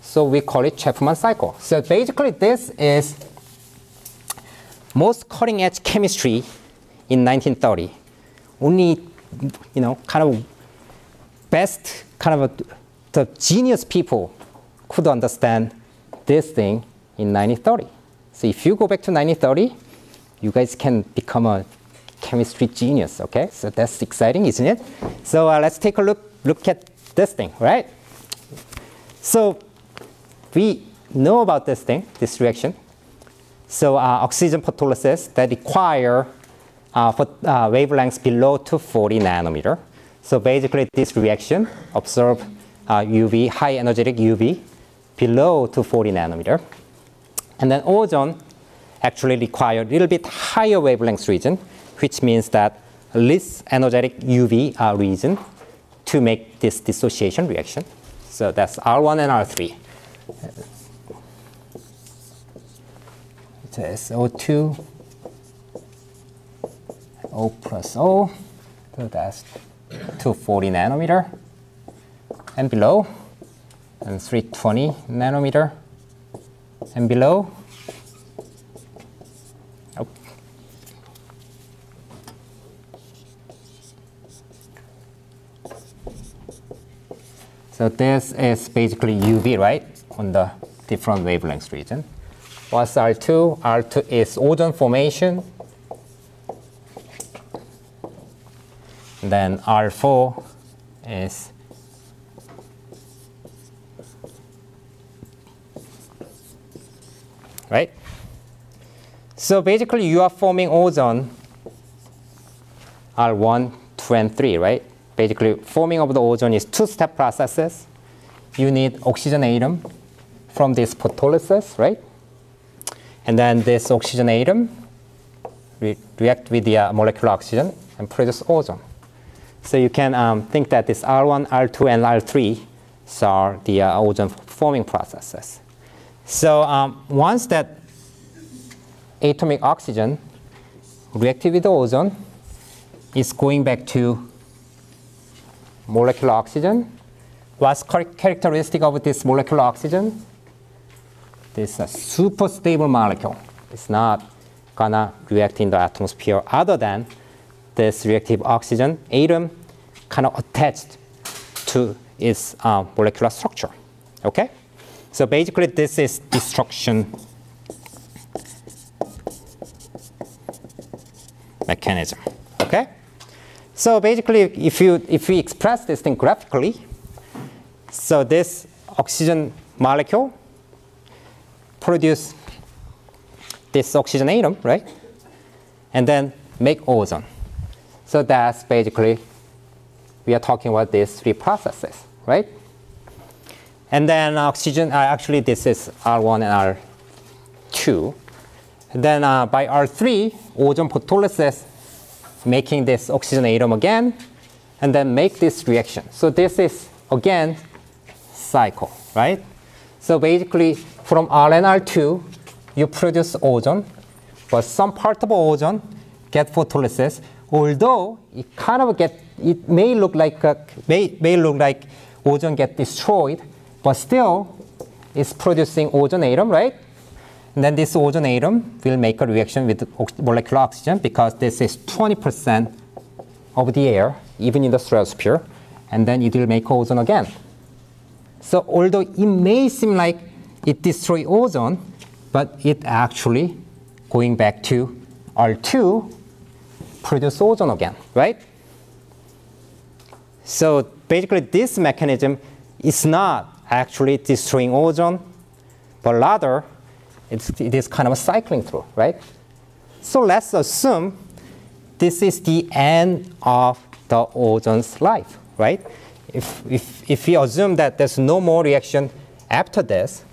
So we call it Chapman cycle. So basically this is most cutting edge chemistry in 1930. Only, kind of best, the genius people could understand this thing in 1930. So if you go back to 1930, you guys can become a chemistry genius, okay? So that's exciting, isn't it? So let's take a look at this thing, right? So we know about this thing, this reaction. So oxygen photolysis that require wavelengths below 240 nanometer. So basically this reaction observe UV, high energetic UV below 240 nanometer. And then ozone actually require a little bit higher wavelength region, which means that less energetic UV region to make this dissociation reaction. So that's R1 and R3. It's O2, O plus O, so that's 240 nanometer. And below, and 320 nanometer and below. Oh. So this is basically UV, right, on the different wavelength region. What's R2? R2 is ozone formation. Then R4 is right. So basically you are forming ozone R1, 2, and 3, right? Basically forming of the ozone is two-step processes. You need oxygen atom from this photolysis, right? And then this oxygen atom react with the molecular oxygen and produce ozone. So you can think that this R1, R2, and R3 are the ozone forming processes. So once that atomic oxygen reacted with the ozone, it's going back to molecular oxygen. What's characteristic of this molecular oxygen? This is a super stable molecule. It's not gonna react in the atmosphere other than this reactive oxygen atom kind of attached to its molecular structure. Okay? So basically this is destruction mechanism. Okay? So basically if we express this thing graphically, so this oxygen molecule produce this oxygen atom, right? And then make ozone. So that's basically, we are talking about these three processes, right? And then oxygen, actually this is R1 and R2. And then by R3, ozone photolysis, making this oxygen atom again, and then make this reaction. So this is, again, cycle, right? So basically, from R and R2, you produce ozone, but some part of ozone get photolysis, although it kind of it may look like ozone get destroyed, but still it's producing ozone atom, right? And then this ozone atom will make a reaction with molecular oxygen because this is 20% of the air, even in the stratosphere, and then it will make ozone again. So although it may seem like it destroys ozone, but it actually going back to R2, produce ozone again, right? So basically this mechanism is not actually destroying ozone, but rather it is kind of cycling through, right? So let's assume this is the end of the ozone's life, right? If we assume that there's no more reaction after this,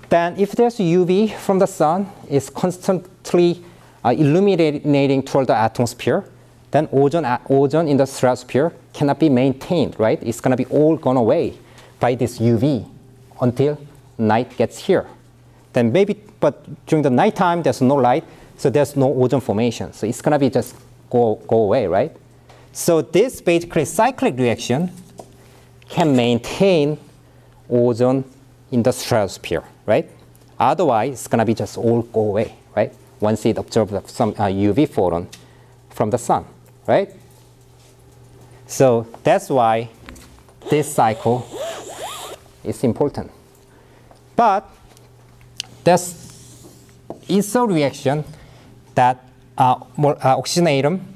then if there's UV from the sun is constantly illuminating toward the atmosphere, then ozone in the stratosphere cannot be maintained, right? It's going to be all gone away by this UV until night gets here. Then maybe, but during the nighttime, there's no light, so there's no ozone formation. So it's going to be just go away, right? So this basically cyclic reaction can maintain ozone in the stratosphere, right? Otherwise, it's going to be just all go away, right? Once it absorbs some UV photon from the sun, right? So that's why this cycle is important. But there is a reaction that oxygen atom,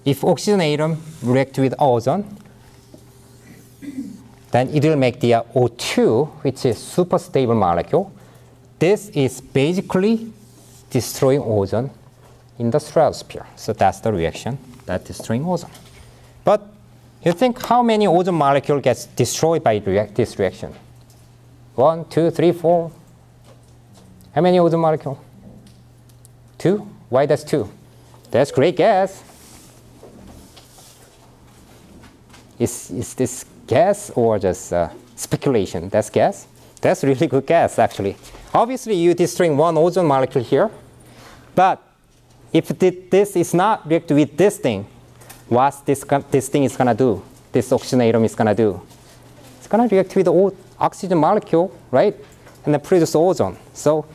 if oxygen atom react with ozone, then it will make the O2, which is super stable molecule. This is basically destroying ozone in the stratosphere. So that's the reaction that destroying ozone. But you think how many ozone molecule gets destroyed by this reaction? 1, 2, 3, 4. How many ozone molecule? 2? Why that's 2? That's great gas. Is this gas or just speculation? That's gas. That's really good gas, actually. Obviously, you're destroying one ozone molecule here. But if this is not react with this thing, what this thing is going to do, this oxygen atom is going to do? It's going to react with oxygen molecule, right? And then produce ozone. So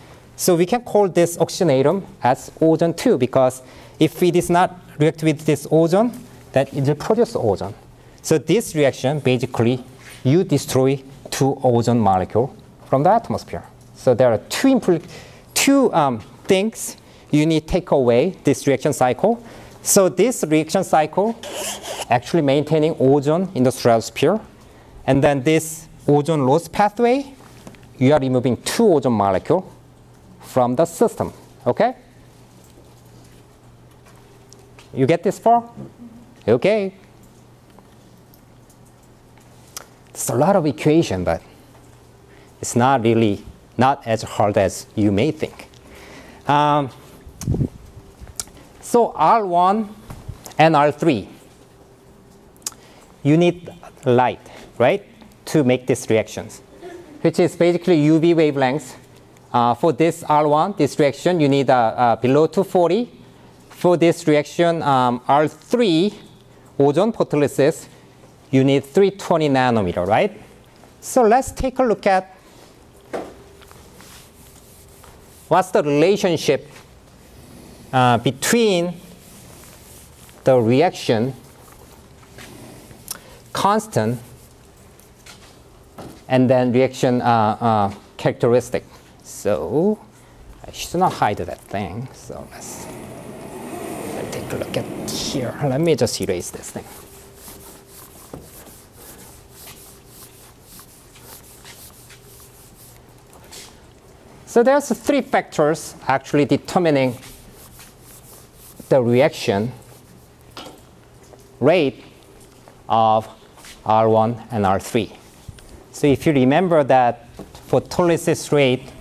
we can call this oxygen atom as ozone 2, because if it is not react with this ozone, then it will produce ozone. So this reaction, basically, you destroy 2 ozone molecules from the atmosphere. So there are two things you need to take away this reaction cycle. So this reaction cycle actually maintaining ozone in the stratosphere. And then this ozone loss pathway, you are removing 2 ozone molecules from the system. Okay? You get this far? Okay. It's a lot of equation, but it's not really not as hard as you may think. So R1 and R3, you need light, right, to make these reactions, which is basically UV wavelengths. For this R1, this reaction, you need below 240. For this reaction, R3, ozone photolysis, you need 320 nanometer, right? So let's take a look at what's the relationship between the reaction constant and then reaction characteristic. So I should not hide that thing. So let's take a look at here. Let me just erase this thing. So there's 3 factors actually determining the reaction rate of R1 and R3. So if you remember that photolysis rate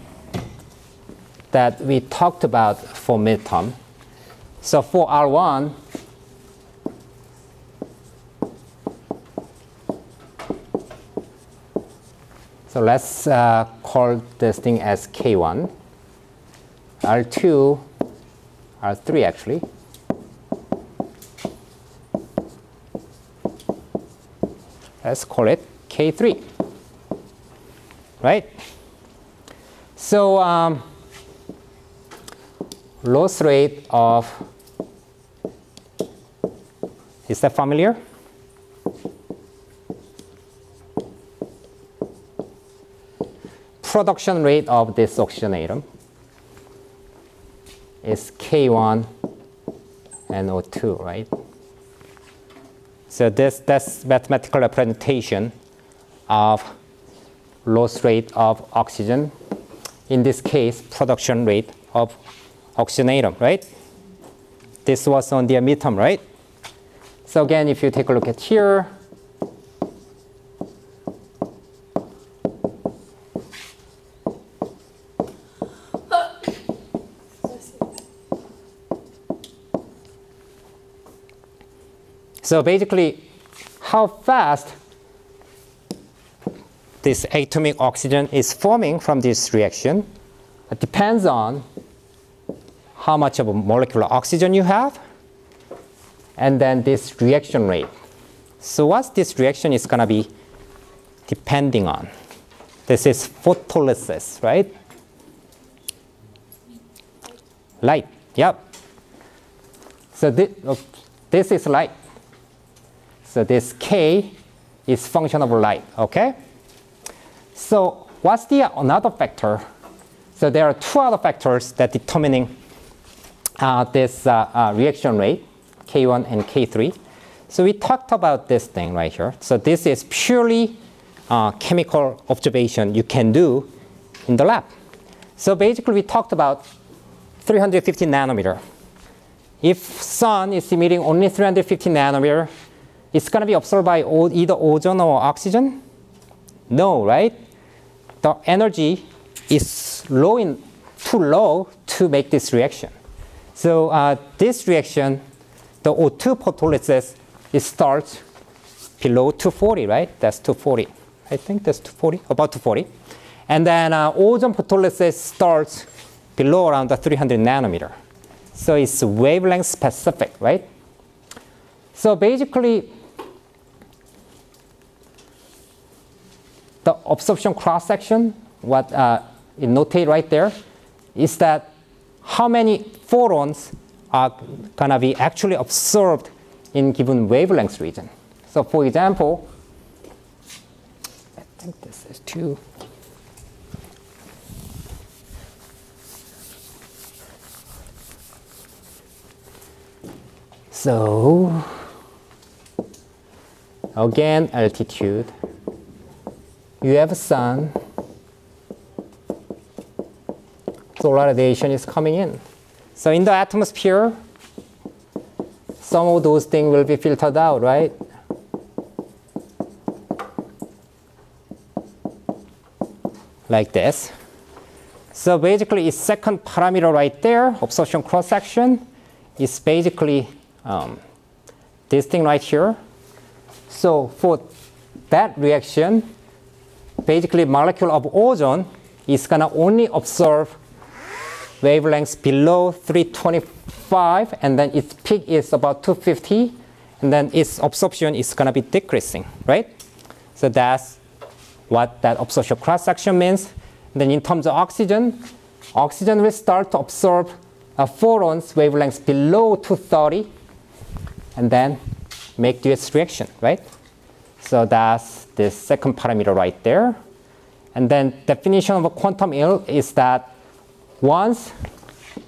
that we talked about for midterm, so for R1, so let's call this thing as K1, R2, R3 actually. Let's call it K3, right? So loss rate of, is that familiar? Production rate of this oxygen atom is K1 and O2, right? So that's mathematical representation of loss rate of oxygen. In this case, production rate of oxygen atom, right? This was on the midterm, right? So again, if you take a look at here, so basically, how fast this atomic oxygen is forming from this reaction depends on how much of a molecular oxygen you have, and then this reaction rate. So what this reaction is going to be depending on? This is photolysis, right? Light, yep. So this is light. So this K is function of light, okay? So what's the another factor? So there are 2 other factors that determining this reaction rate, K1 and K3. So we talked about this thing right here. So this is purely chemical observation you can do in the lab. So basically we talked about 350 nanometer. If sun is emitting only 350 nanometer, it's going to be absorbed by either ozone or oxygen? No, right? The energy is too low to make this reaction. So this reaction, the O2 photolysis, it starts below 240, right? That's 240. I think that's 240, about 240. And then ozone photolysis starts below around the 300 nanometer. So it's wavelength specific, right? So basically, the absorption cross-section, what it notate right there, is that how many photons are going to be actually absorbed in given wavelength region. So for example, I think this is 2. So again, altitude. You have sun. Solar radiation is coming in. So in the atmosphere, some of those things will be filtered out, right? Like this. So basically, its second parameter right there, absorption cross-section, is basically this thing right here. So for that reaction, basically molecule of ozone is going to only absorb wavelengths below 325, and then its peak is about 250, and then its absorption is going to be decreasing, right? So that's what that absorption cross-section means. And then in terms of oxygen, oxygen will start to absorb photons wavelengths below 230, and then make this reaction, right? So that's the second parameter right there. And then definition of a quantum yield is that once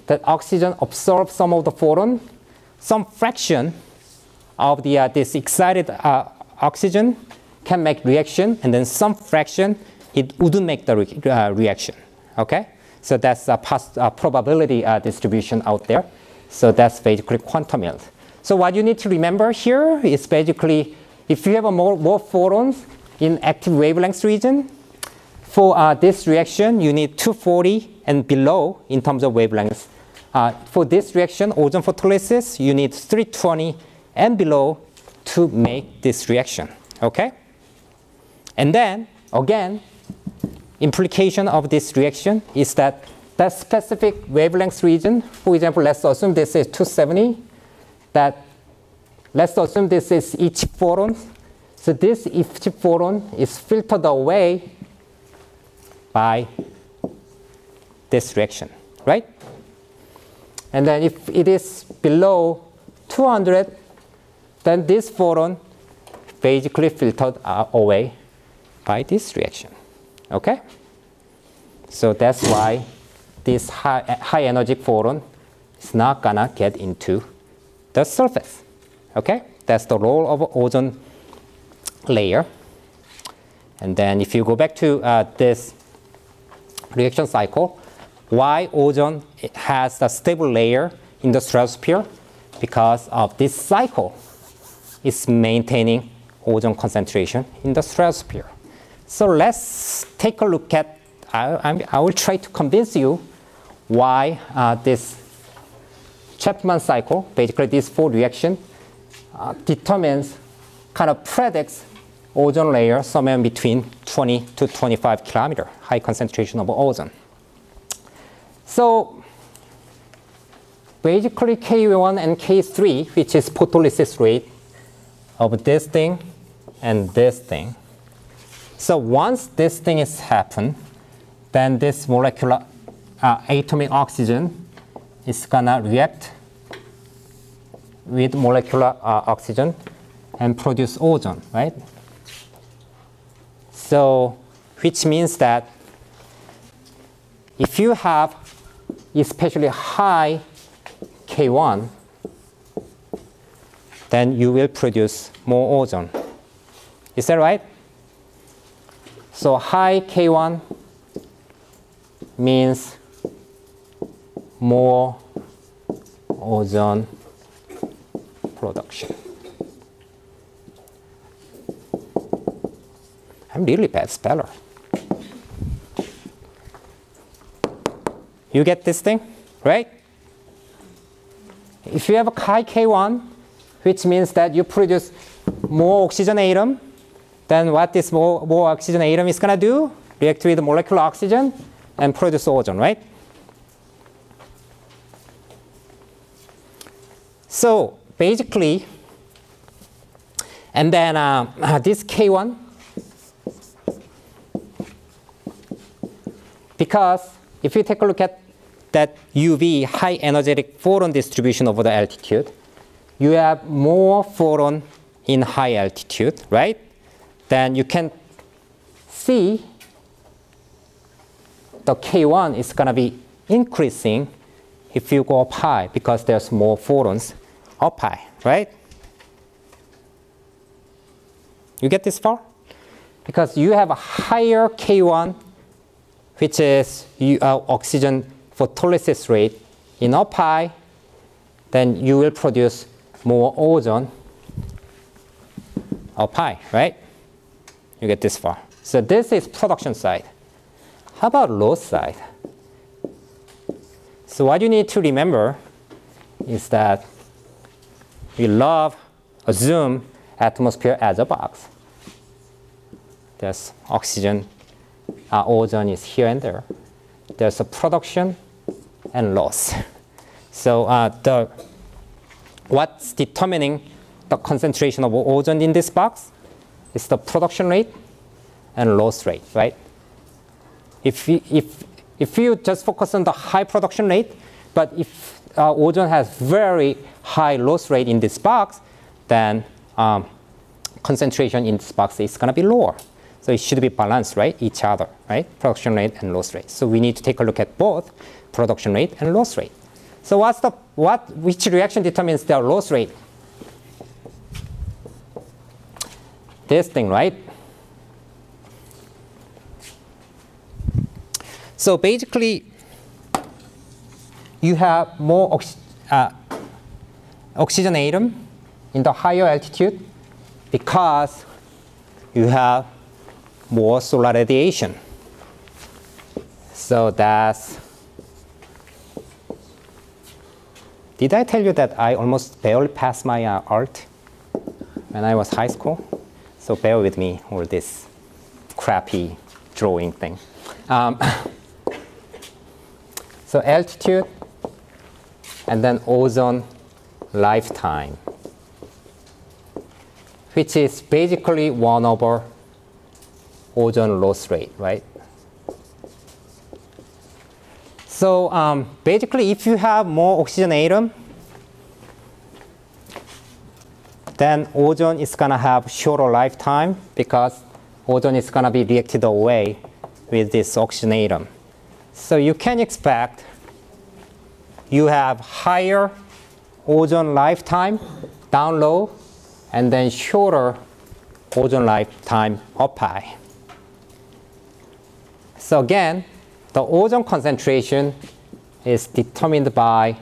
that oxygen absorbs some of the photon, some fraction of the this excited oxygen can make reaction, and then some fraction it wouldn't make the reaction. Okay, so that's a probability distribution out there. So that's basically quantum yield. So what you need to remember here is basically if you have more photons in active wavelength region, for this reaction you need 240 and below in terms of wavelengths. For this reaction, ozone photolysis, you need 320 and below to make this reaction. Okay? And then, again, implication of this reaction is that that specific wavelength region, for example, let's assume this is 270, that let's assume this is each photon. So this each photon is filtered away by this reaction, right? And then if it is below 200, then this photon basically filtered away by this reaction. Okay? So that's why this high energy photon is not gonna get into the surface. Okay? That's the role of ozone layer. And then if you go back to this reaction cycle, why ozone has a stable layer in the stratosphere? Because of this cycle is maintaining ozone concentration in the stratosphere. So let's take a look at, I will try to convince you why this Chapman cycle, basically this 4 reaction, determines, kind of predicts ozone layer somewhere between 20 to 25 kilometer, high concentration of ozone. So basically K1 and K3, which is photolysis rate of this thing and this thing. So once this thing is happened, then this molecular atomic oxygen is gonna react with molecular oxygen and produce ozone, right? So, which means that if you have especially high K1, then you will produce more ozone. Is that right? So high K1 means more ozone production. I'm really bad speller. You get this thing, right? If you have a high K1, which means that you produce more oxygen atom, then what this more oxygen atom is going to do? React with molecular oxygen and produce ozone, right? So basically, and then this K1 Because if you take a look at that UV, high energetic photon distribution over the altitude, you have more photon in high altitude, right? Then you can see the K1 is going to be increasing if you go up high because there's more photons up high, right? You get this far? Because you have a higher K1, which is oxygen photolysis rate in up high, then you will produce more ozone up high, right? You get this far. So this is production side. How about loss side? So what you need to remember is that we love assume atmosphere as a box. There's oxygen, ozone is here and there. There's a production and loss. So what's determining the concentration of ozone in this box is the production rate and loss rate, right? If you just focus on the high production rate, but if ozone has very high loss rate in this box, then concentration in this box is going to be lower. So it should be balanced, right? Each other, right? Production rate and loss rate. So we need to take a look at both production rate and loss rate. So which reaction determines their loss rate? This thing, right? So basically, you have more oxygen atom in the higher altitude because you have more solar radiation. So that's, did I tell you that I almost barely passed my art when I was high school? So bear with me, all this crappy drawing thing. So altitude, and then ozone lifetime, which is basically 1 over ozone loss rate, right? So basically, if you have more oxygen atom, then ozone is going to have shorter lifetime because ozone is going to be reacted away with this oxygen atom. So you can expect you have higher ozone lifetime down low and then shorter ozone lifetime up high. So again, the ozone concentration is determined by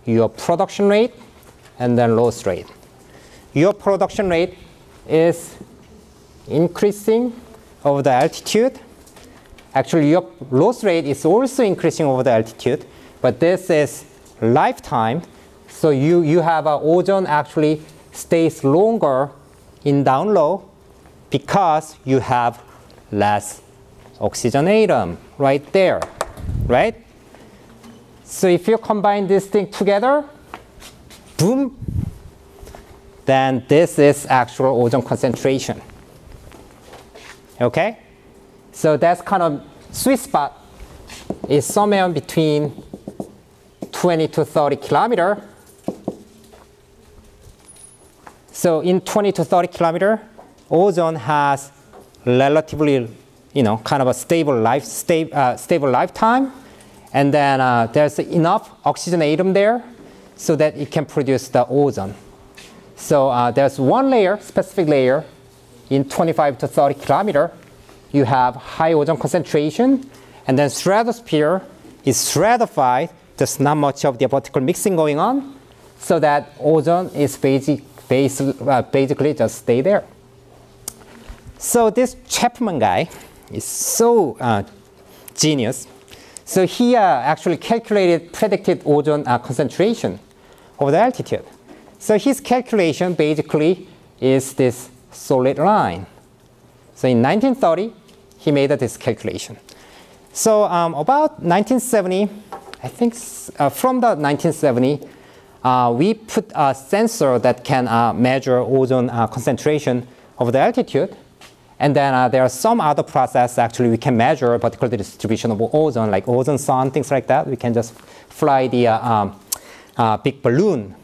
your production rate and then loss rate. Your production rate is increasing over the altitude. Actually, your loss rate is also increasing over the altitude, but this is lifetime. So you have ozone actually stays longer in down low because you have less oxygen atom right there, right? So if you combine this thing together, boom, then this is actual ozone concentration. Okay? So that's kind of sweet spot is somewhere between 20 to 30 kilometer. So in 20 to 30 kilometer, ozone has relatively, kind of a stable lifetime, and then there's enough oxygen atom there so that it can produce the ozone. So there's one layer, specific layer, in 25 to 30 kilometer. You have high ozone concentration, and then stratosphere is stratified. There's not much of the particle mixing going on, so that ozone is basically just stay there. So this Chapman guy is so genius. So he actually predicted ozone concentration over the altitude. So his calculation basically is this solid line. So in 1930, he made this calculation. So about 1970, I think from the 1970, we put a sensor that can measure ozone concentration over the altitude. And then there are some other process actually we can measure, particularly the distribution of ozone, like ozone sun, things like that. We can just fly the big balloon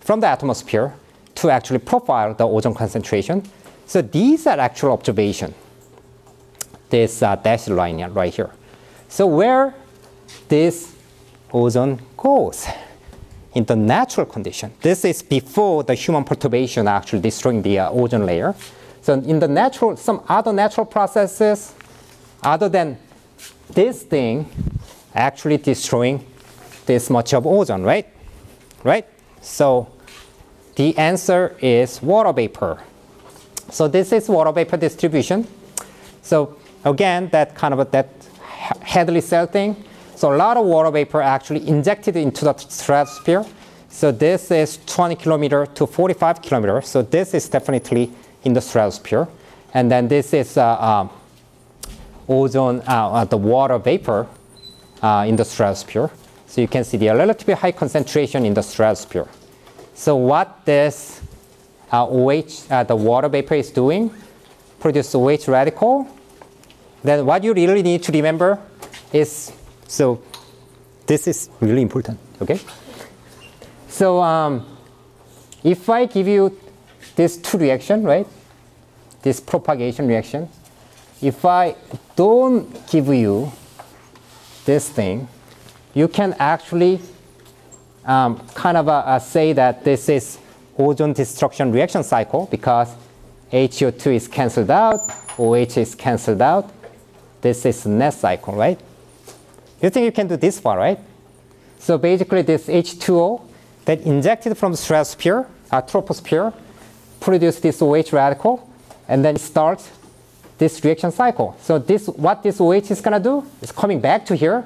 from the atmosphere to actually profile the ozone concentration. So these are actual observation. This dashed line right here. So where this ozone goes in the natural condition. This is before the human perturbation actually destroying the ozone layer. So in the natural, some other natural processes other than this thing actually destroying this much of ozone, right? Right? So the answer is water vapor. So this is water vapor distribution. So again, that kind of that Hadley cell thing. So a lot of water vapor actually injected into the stratosphere. So this is 20 kilometer to 45 kilometers. So this is definitely in the stratosphere. And then this is ozone, the water vapor in the stratosphere. So you can see the relatively high concentration in the stratosphere. So what this OH, the water vapor is doing, produce OH radical. Then what you really need to remember is, so this is really important, okay? So if I give you this two reaction, right? This propagation reaction. If I don't give you this thing, you can actually kind of say that this is ozone destruction reaction cycle because HO2 is canceled out, OH is canceled out. This is net cycle, right? You think you can do this far, right? So basically this H2O that injected from the stratosphere, troposphere, produce this OH radical, and then starts this reaction cycle. So this, what this OH is gonna do is coming back to here,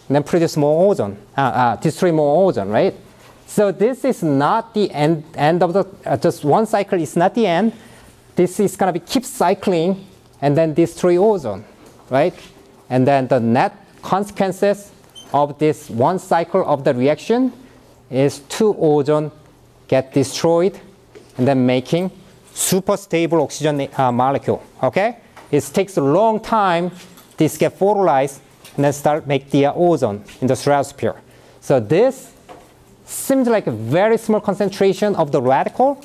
and then produce more ozone, destroy more ozone, right? So this is not the end of the, just one cycle is not the end. This is gonna be keep cycling and then destroy ozone, right? And then the net consequences of this one cycle of the reaction is two ozone get destroyed and then making super stable oxygen molecule, okay? It takes a long time this get photolyzed and then start make the ozone in the stratosphere. So this seems like a very small concentration of the radical,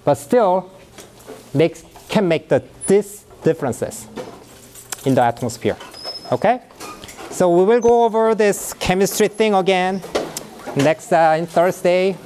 but still can make these differences in the atmosphere, okay? So we will go over this chemistry thing again next in Thursday.